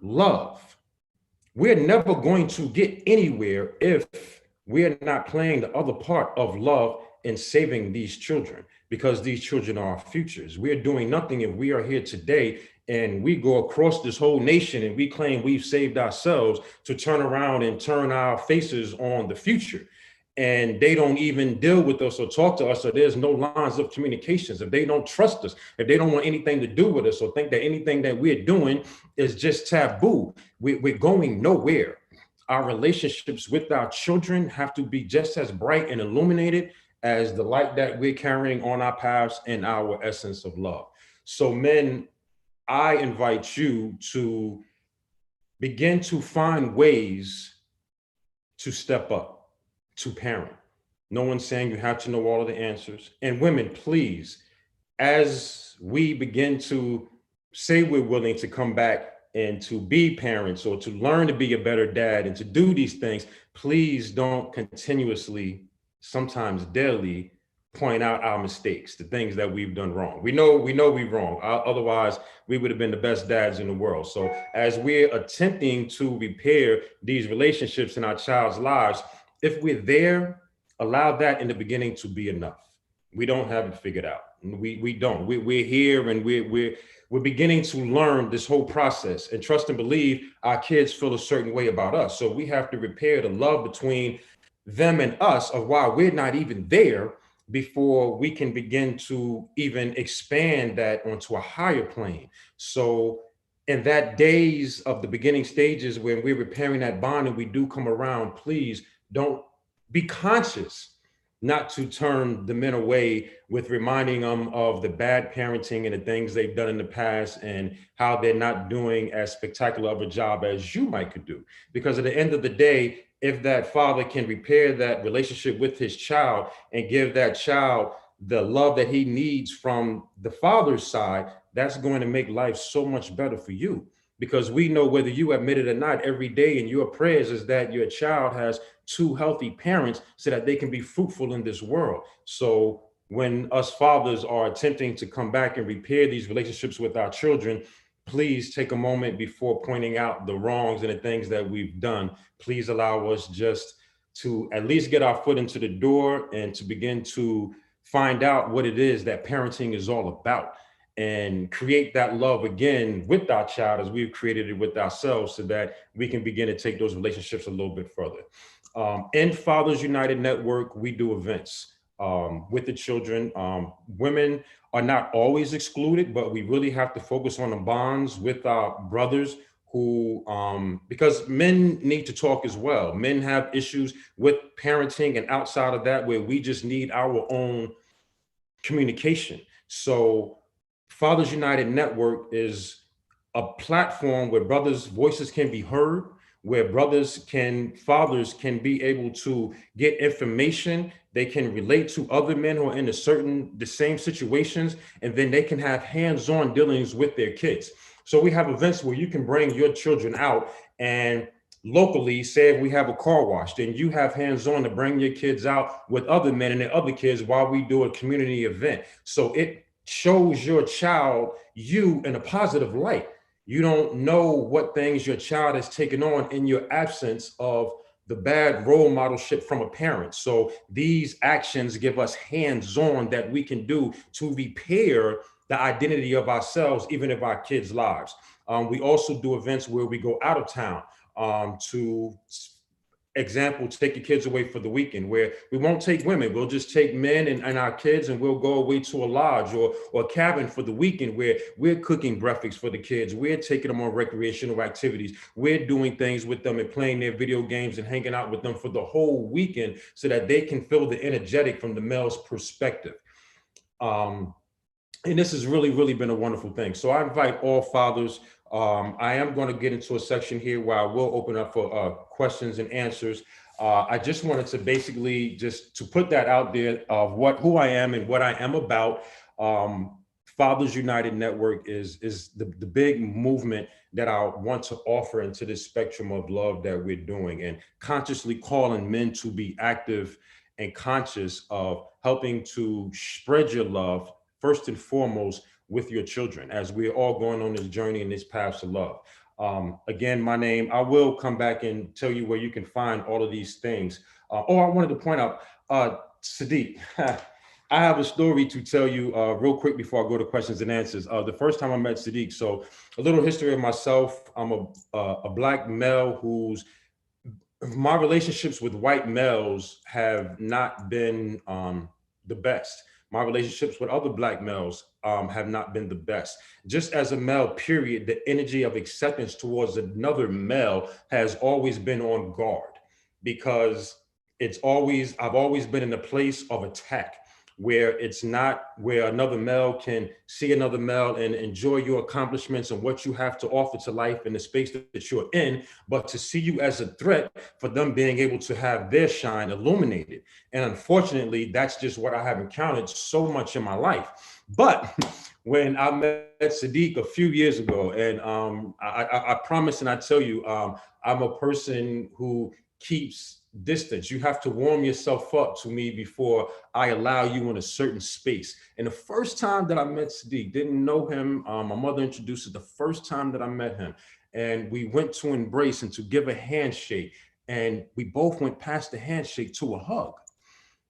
love. We're never going to get anywhere if we're not playing the other part of love in saving these children, because these children are our futures. We're doing nothing if we are here today and we go across this whole nation and we claim we've saved ourselves to turn around and turn our faces on the future. And they don't even deal with us or talk to us, or there's no lines of communications. If they don't trust us, if they don't want anything to do with us, or think that anything that we're doing is just taboo, we're going nowhere. Our relationships with our children have to be just as bright and illuminated as the light that we're carrying on our paths and our essence of love. So men, I invite you to begin to find ways to step up, to parent. No one's saying you have to know all of the answers. And women, please, as we begin to say we're willing to come back and to be parents or to learn to be a better dad and to do these things, please don't continuously, sometimes daily, point out our mistakes, the things that we've done wrong. We know we're wrong. Otherwise, we would have been the best dads in the world. So as we're attempting to repair these relationships in our child's lives, if we're there, allow that in the beginning to be enough. We don't have it figured out. We don't. We're here and we're beginning to learn this whole process, and trust and believe our kids feel a certain way about us. So we have to repair the love between them and us of why we're not even there before we can begin to even expand that onto a higher plane. So in that days of the beginning stages when we're repairing that bond and we do come around, please don't be conscious not to turn the men away with reminding them of the bad parenting and the things they've done in the past and how they're not doing as spectacular of a job as you might could do. Because at the end of the day, if that father can repair that relationship with his child and give that child the love that he needs from the father's side, that's going to make life so much better for you. Because we know, whether you admit it or not, every day in your prayers is that your child has two healthy parents so that they can be fruitful in this world. So when us fathers are attempting to come back and repair these relationships with our children, please take a moment before pointing out the wrongs and the things that we've done. Please allow us just to at least get our foot into the door and to begin to find out what it is that parenting is all about, and create that love again with our child as we've created it with ourselves, so that we can begin to take those relationships a little bit further. In Fathers United Network, we do events with the children. Women are not always excluded, but we really have to focus on the bonds with our brothers who, because men need to talk as well. Men have issues with parenting and outside of that, where we just need our own communication. So Fathers United Network is a platform where brothers' voices can be heard, where fathers can be able to get information. They can relate to other men who are in the same situations, and then they can have hands-on dealings with their kids. So we have events where you can bring your children out, and locally, say if we have a car wash, then you have hands-on to bring your kids out with other men and their other kids while we do a community event. So it shows your child you in a positive light. You don't know what things your child has taken on in your absence of the bad role modelship from a parent. So these actions give us hands-on that we can do to repair the identity of ourselves, even of our kids' lives. We also do events where we go out of town to example, take your kids away for the weekend, where we won't take women, we'll just take men and our kids, and we'll go away to a lodge or a cabin for the weekend, where we're cooking breakfast for the kids, we're taking them on recreational activities, we're doing things with them and playing their video games and hanging out with them for the whole weekend, so that they can feel the energetic from the male's perspective. And this has really, really been a wonderful thing. So I invite all fathers. I am going to get into a section here where I will open up for questions and answers. I just wanted to basically just to put that out there of who I am and what I am about. Fathers United Network is the big movement that I want to offer into this spectrum of love that we're doing, and consciously calling men to be active and conscious of helping to spread your love first and foremost with your children, as we're all going on this journey and this path to love. Again, my name, I will come back and tell you where you can find all of these things. I wanted to point out, Sadiq, I have a story to tell you real quick before I go to questions and answers. The first time I met Sadiq, so a little history of myself. I'm a Black male my relationships with white males have not been the best. My relationships with other Black males have not been the best. Just as a male, period, the energy of acceptance towards another male has always been on guard, because I've always been in a place of attack, where it's not where another male can see another male and enjoy your accomplishments and what you have to offer to life in the space that you're in, but to see you as a threat for them being able to have their shine illuminated. And unfortunately, that's just what I have encountered so much in my life. But when I met Sadiq a few years ago, and I promise and I tell you, I'm a person who keeps distance. You have to warm yourself up to me before I allow you in a certain space. And the first time that I met Sadiq, didn't know him. My mother introduced us the first time that I met him. And we went to embrace and to give a handshake. And we both went past the handshake to a hug.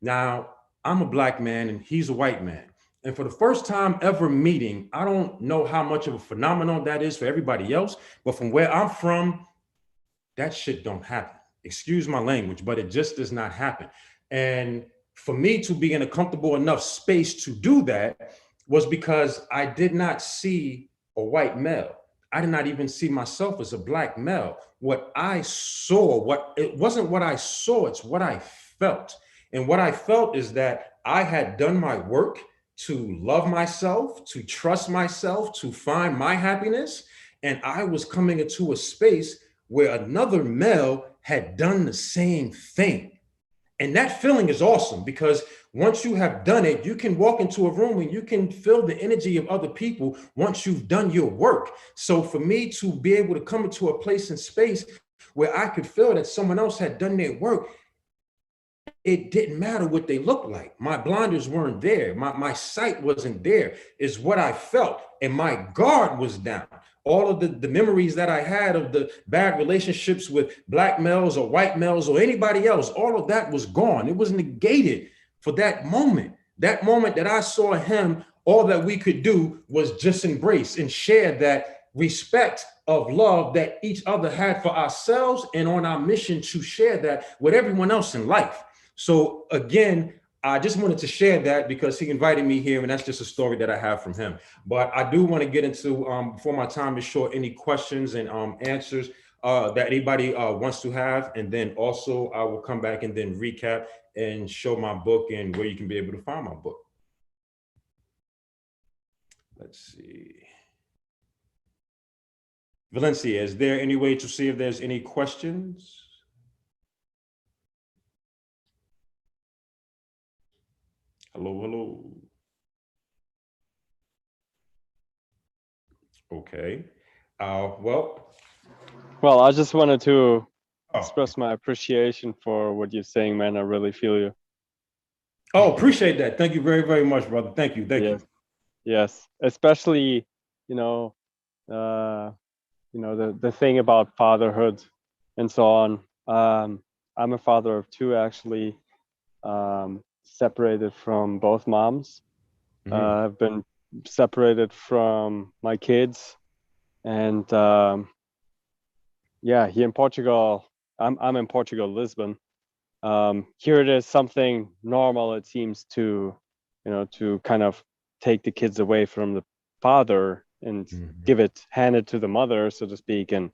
Now, I'm a Black man and he's a white man. And for the first time ever meeting, I don't know how much of a phenomenon that is for everybody else, but from where I'm from, that shit don't happen. Excuse my language, but it just does not happen. And for me to be in a comfortable enough space to do that was because I did not see a white male. I did not even see myself as a Black male. What I saw, it wasn't what I saw, it's what I felt. And what I felt is that I had done my work to love myself, to trust myself, to find my happiness. And I was coming into a space where another male had done the same thing. And that feeling is awesome because once you have done it, you can walk into a room and you can feel the energy of other people once you've done your work. So for me to be able to come into a place and space where I could feel that someone else had done their work, it didn't matter what they looked like. My blinders weren't there. My sight wasn't there, is what I felt. And my guard was down. All of the memories that I had of the bad relationships with black males or white males or anybody else, all of that was gone. It was negated for that moment. That moment that I saw him, all that we could do was just embrace and share that respect of love that each other had for ourselves and on our mission to share that with everyone else in life. So again, I just wanted to share that because he invited me here, and that's just a story that I have from him. But I do want to get into, before my time is short, any questions and answers that anybody wants to have. And then also I will come back and then recap and show my book and where you can be able to find my book. Let's see. Valencia, is there any way to see if there's any questions? Hello, hello. Okay. Well,
I just wanted to
oh,
express my appreciation for what you're saying, man. I really feel you.
appreciate that. Thank you very, very much, brother. Thank you. Thank you.
Yes, especially, the thing about fatherhood and so on. I'm a father of two, actually, separated from both moms. I've been separated from my kids, and here in Portugal, I'm in Portugal, Lisbon. Here it is something normal, it seems, to kind of take the kids away from the father and hand it to the mother, so to speak. And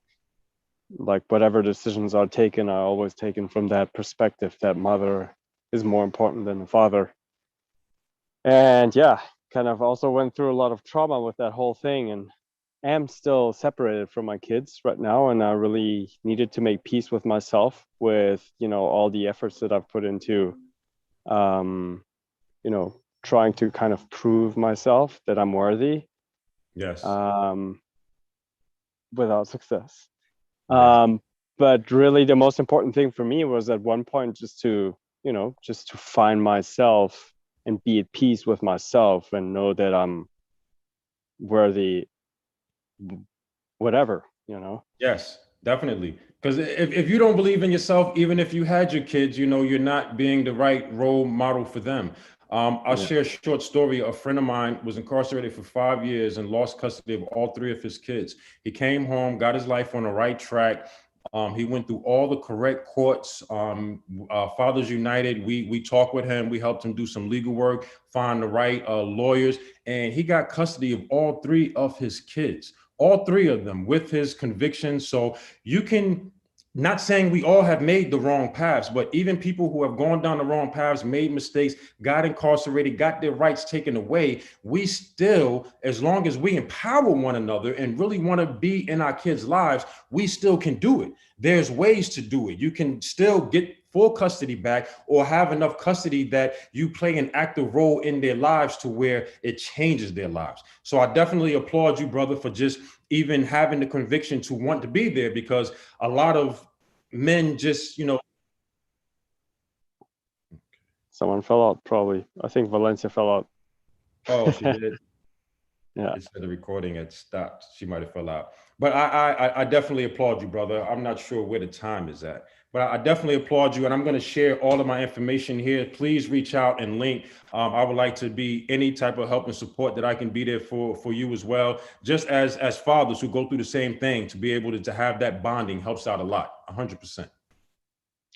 like whatever decisions are taken are always taken from that perspective, that mother is more important than the father. And kind of also went through a lot of trauma with that whole thing, and am still separated from my kids right now. And I really needed to make peace with myself, with all the efforts that I've put into trying to kind of prove myself that I'm worthy.
Yes.
Without success. But really the most important thing for me was at one point just to find myself and be at peace with myself and know that I'm worthy, whatever.
Yes, definitely. Because if you don't believe in yourself, even if you had your kids, you're not being the right role model for them. I'll share a short story. A friend of mine was incarcerated for 5 years and lost custody of all 3 of his kids. He came home, got his life on the right track. He went through all the correct courts. Fathers United, we talked with him. We helped him do some legal work, find the right lawyers, and he got custody of all 3 of his kids. All 3 of them with his convictions. So you can, not saying we all have made the wrong paths, but even people who have gone down the wrong paths, made mistakes, got incarcerated, got their rights taken away, we still, as long as we empower one another and really want to be in our kids' lives, we still can do it. There's ways to do it. You can still get full custody back or have enough custody that you play an active role in their lives to where it changes their lives. So I definitely applaud you, brother, for just even having the conviction to want to be there, because a lot of men just,
Someone fell out, probably. I think Valencia fell out.
Oh, she did.
Yeah.
It said the recording had stopped. She might have fell out. But I definitely applaud you, brother. I'm not sure where the time is at, but I definitely applaud you. And I'm going to share all of my information here. Please reach out and link. I would like to be any type of help and support that I can be there for you as well. Just as fathers who go through the same thing, to be able to have that bonding helps out a lot, 100%.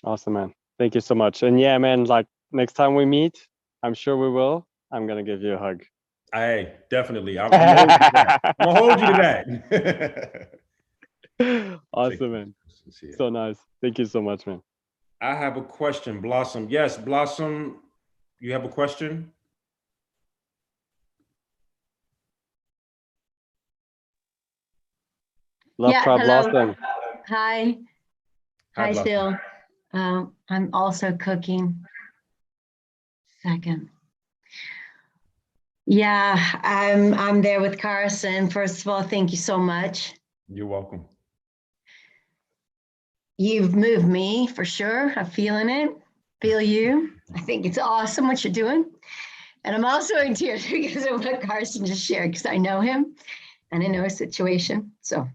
Awesome, man. Thank you so much. And yeah, man, like next time we meet, I'm sure we will, I'm going to give you a hug.
Hey, definitely. I'm gonna hold you to that.
Awesome, man. So nice. Thank you so much, man.
I have a question, Blossom. Yes, Blossom, you have a question?
Love
Yeah,
Tribe
hello.
Blossom.
Hi.
Hi,
Hi,
Blossom.
Phil. I'm also cooking. Second. Yeah, I'm there with Carson. First of all, thank you so much.
You're welcome.
You've moved me for sure. I'm feeling it. Feel you. I think it's awesome what you're doing. And I'm also in tears because of what Carson just shared, because I know him and I know his situation. So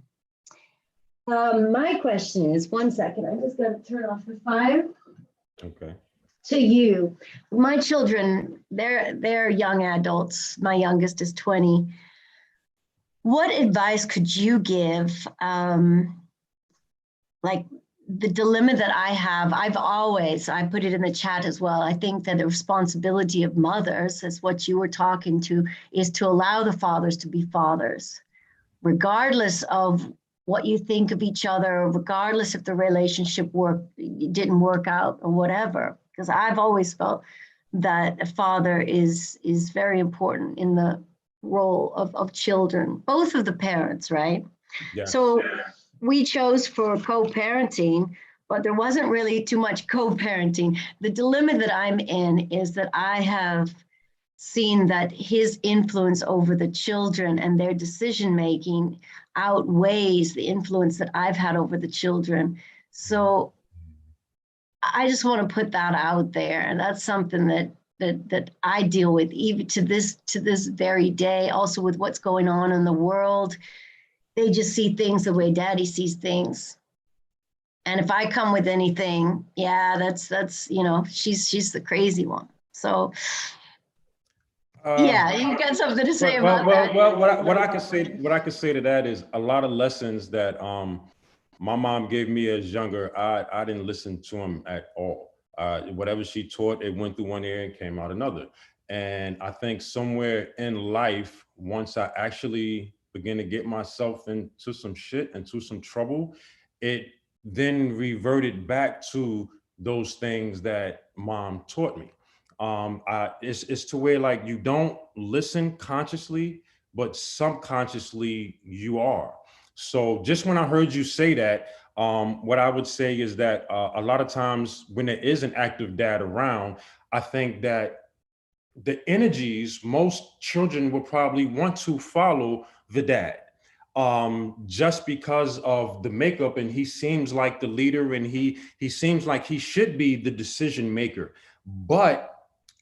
my question is, one second, I just got to turn off the fire.
Okay.
To you, my children, they're young adults. My youngest is 20. What advice could you give? Like the dilemma that I have, I put it in the chat as well. I think that the responsibility of mothers, as what you were talking to, is to allow the fathers to be fathers, regardless of what you think of each other, regardless if the relationship didn't work out or whatever. Because I've always felt that a father is very important in the role of children, both of the parents, right?
Yes.
So we chose for co-parenting, but there wasn't really too much co-parenting. The dilemma that I'm in is that I have seen that his influence over the children and their decision-making outweighs the influence that I've had over the children. So I just want to put that out there. And that's something that I deal with even to this very day, also with what's going on in the world. They just see things the way daddy sees things. And if I come with anything, yeah, that's she's the crazy one. So yeah, you got something to say about that.
What I could say to that is a lot of lessons that my mom gave me as younger. I didn't listen to him at all. Whatever she taught, it went through one ear and came out another. And I think somewhere in life, once I actually began to get myself into some shit, into some trouble, it then reverted back to those things that mom taught me. It's to where like you don't listen consciously, but subconsciously you are. So just when I heard you say that, what I would say is that a lot of times when there is an active dad around, I think that the energies, most children will probably want to follow the dad, just because of the makeup, and he seems like the leader, and he seems like he should be the decision maker. But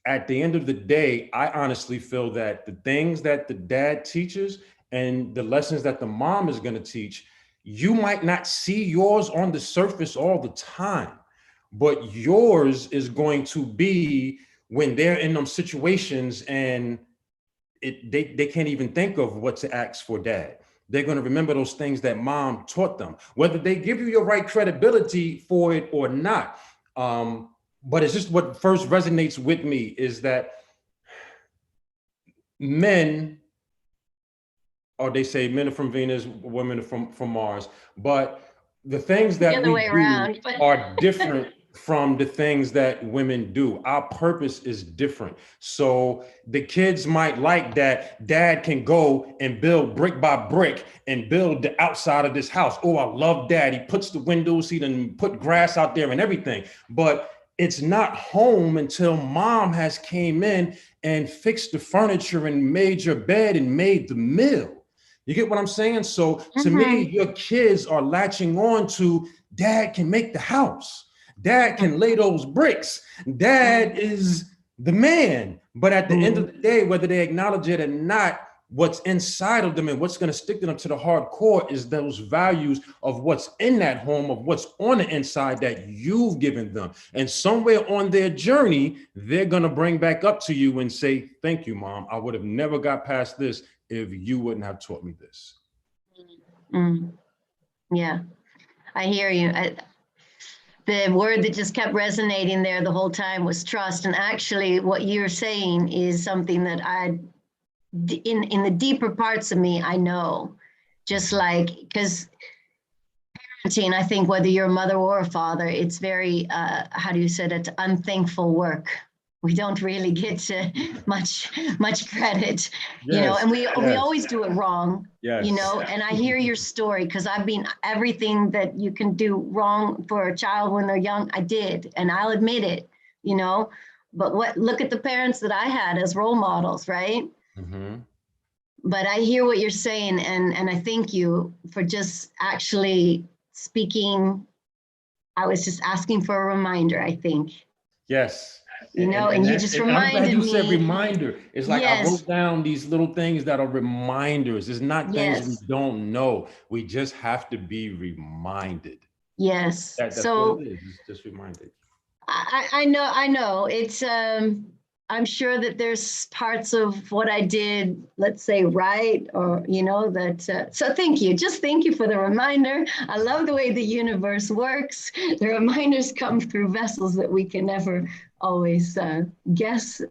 at the end of the day, I honestly feel that the things that the dad teaches and the lessons that the mom is going to teach, you might not see yours on the surface all the time, but yours is going to be when they're in them situations and they can't even think of what to ask for dad. They're going to remember those things that mom taught them, whether they give you your right credibility for it or not. But it's just what first resonates with me is that men, or they say men are from Venus, women are from Mars, but the things
The
that
other
we
way
do
around. But
are different from the things that women do. Our purpose is different. So the kids might like that dad can go and build brick by brick and build the outside of this house. Oh, I love dad. He puts the windows, he done put grass out there and everything. But it's not home until mom has came in and fixed the furniture and made your bed and made the meal. You get what I'm saying? So to me, your kids are latching on to dad can make the house. Dad can lay those bricks. Dad is the man. But at the end of the day, whether they acknowledge it or not, what's inside of them and what's going to stick to them to the hardcore is those values of what's in that home, of what's on the inside that you've given them. And somewhere on their journey, they're going to bring back up to you and say, thank you, mom. I would have never got past this if you wouldn't have taught me this.
Yeah, I hear you. The word that just kept resonating there the whole time was trust. And actually what you're saying is something that in the deeper parts of me, I know, just like, because I think whether you're a mother or a father, it's very, how do you say it, unthankful work. We don't really get much credit, you know,
Yes,
and we
yes,
always do it wrong, you
yes.
know. And I hear your story because I've been everything that you can do wrong for a child when they're young. I did, and I'll admit it, you know. But look at the parents that I had as role models, right?
Mm-hmm.
But I hear what you're saying, and I thank you for just actually speaking. I was just asking for a reminder, I think,
Yes.
you know, and you just
And I'm glad
reminded
you said
me.
reminder. It's like I
Yes,
wrote down these little things that are reminders. It's not things we
yes,
don't know. We just have to be reminded.
yes.
That's what it
So
is. It's just reminded.
I know. It's I'm sure that there's parts of what I did, let's say, right, or you know, that so thank you. Just thank you for the reminder. I love the way the universe works. The reminders come through vessels that we can never always guess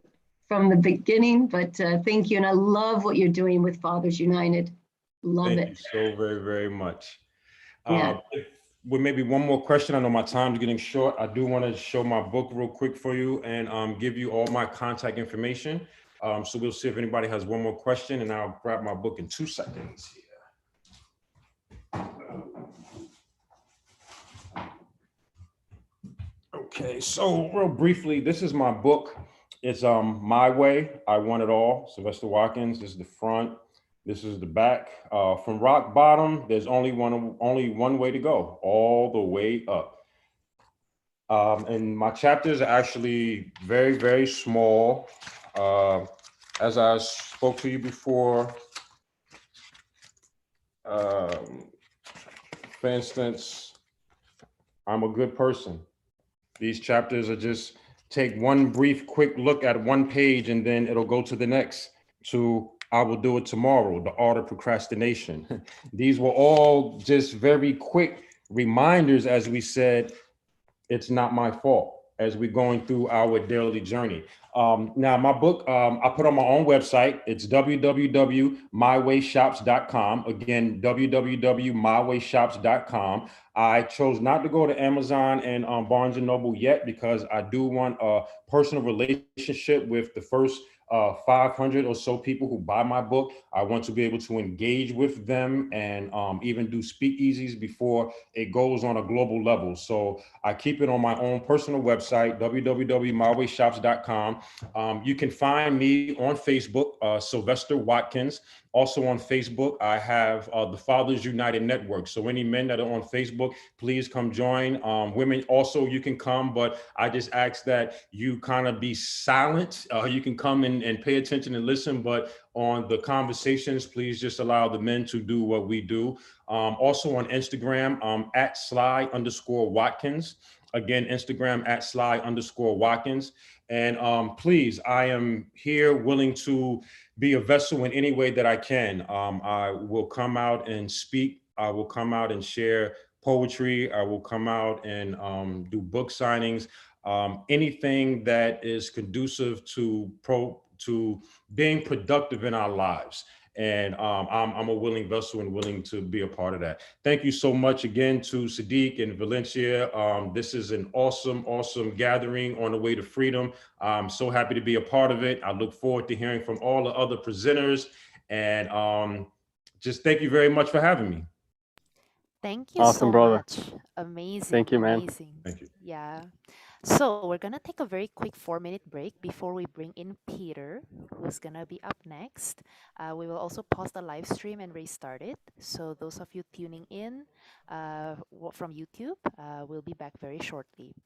from the beginning, but thank you. And I love what you're doing with Fathers United. Love
Thank you
it.
so very, very much.
Yeah.
With maybe one more question, I know my time's getting short. I do want to show my book real quick for you and give you all my contact information. So we'll see if anybody has one more question, and I'll grab my book in 2 seconds here. Okay, so real briefly, this is my book. It's My Way, I Want It All, Sylvester Watkins. This is the front. This is the back. From rock bottom, there's only one way to go, all the way up. And my chapters are actually very, very small. As I spoke to you before, um, for instance, I'm a good person. These chapters are just take one brief, quick look at one page, and then it'll go to the next, to I Will Do It Tomorrow, The Art of Procrastination. These were all just very quick reminders, as we said, it's not my fault as we're going through our daily journey. Now, my book, I put on my own website. It's www.mywayshops.com. Again, www.mywayshops.com. I chose not to go to Amazon and Barnes and Noble yet because I do want a personal relationship with the first 500 or so people who buy my book. I want to be able to engage with them and even do speakeasies before it goes on a global level. So I keep it on my own personal website, www.mywayshops.com. You can find me on Facebook, Sylvester Watkins. Also on Facebook, I have the Fathers United Network. So any men that are on Facebook, please come join. Women also, you can come, but I just ask that you kind of be silent. You can come and pay attention and listen, but on the conversations, please just allow the men to do what we do. Also on Instagram, at Sly_Watkins. Again, Instagram at Sly_Watkins. And please, I am here willing to be a vessel in any way that I can. I will come out and speak. I will come out and share poetry. I will come out and do book signings. Anything that is conducive to being productive in our lives. And I'm a willing vessel and willing to be a part of that. Thank you so much again to Sadiq and Valencia. This is an awesome, awesome gathering on the way to freedom. I'm so happy to be a part of it. I look forward to hearing from all the other presenters. And just thank you very much for having me.
Thank you
Awesome,
so
brother.
much. Amazing,
Thank you, man.
amazing.
Thank you.
Yeah. So we're gonna take a very quick 4-minute break before we bring in Peter, who's gonna be up next. We will also pause the live stream and restart it. So those of you tuning in from YouTube, we'll be back very shortly.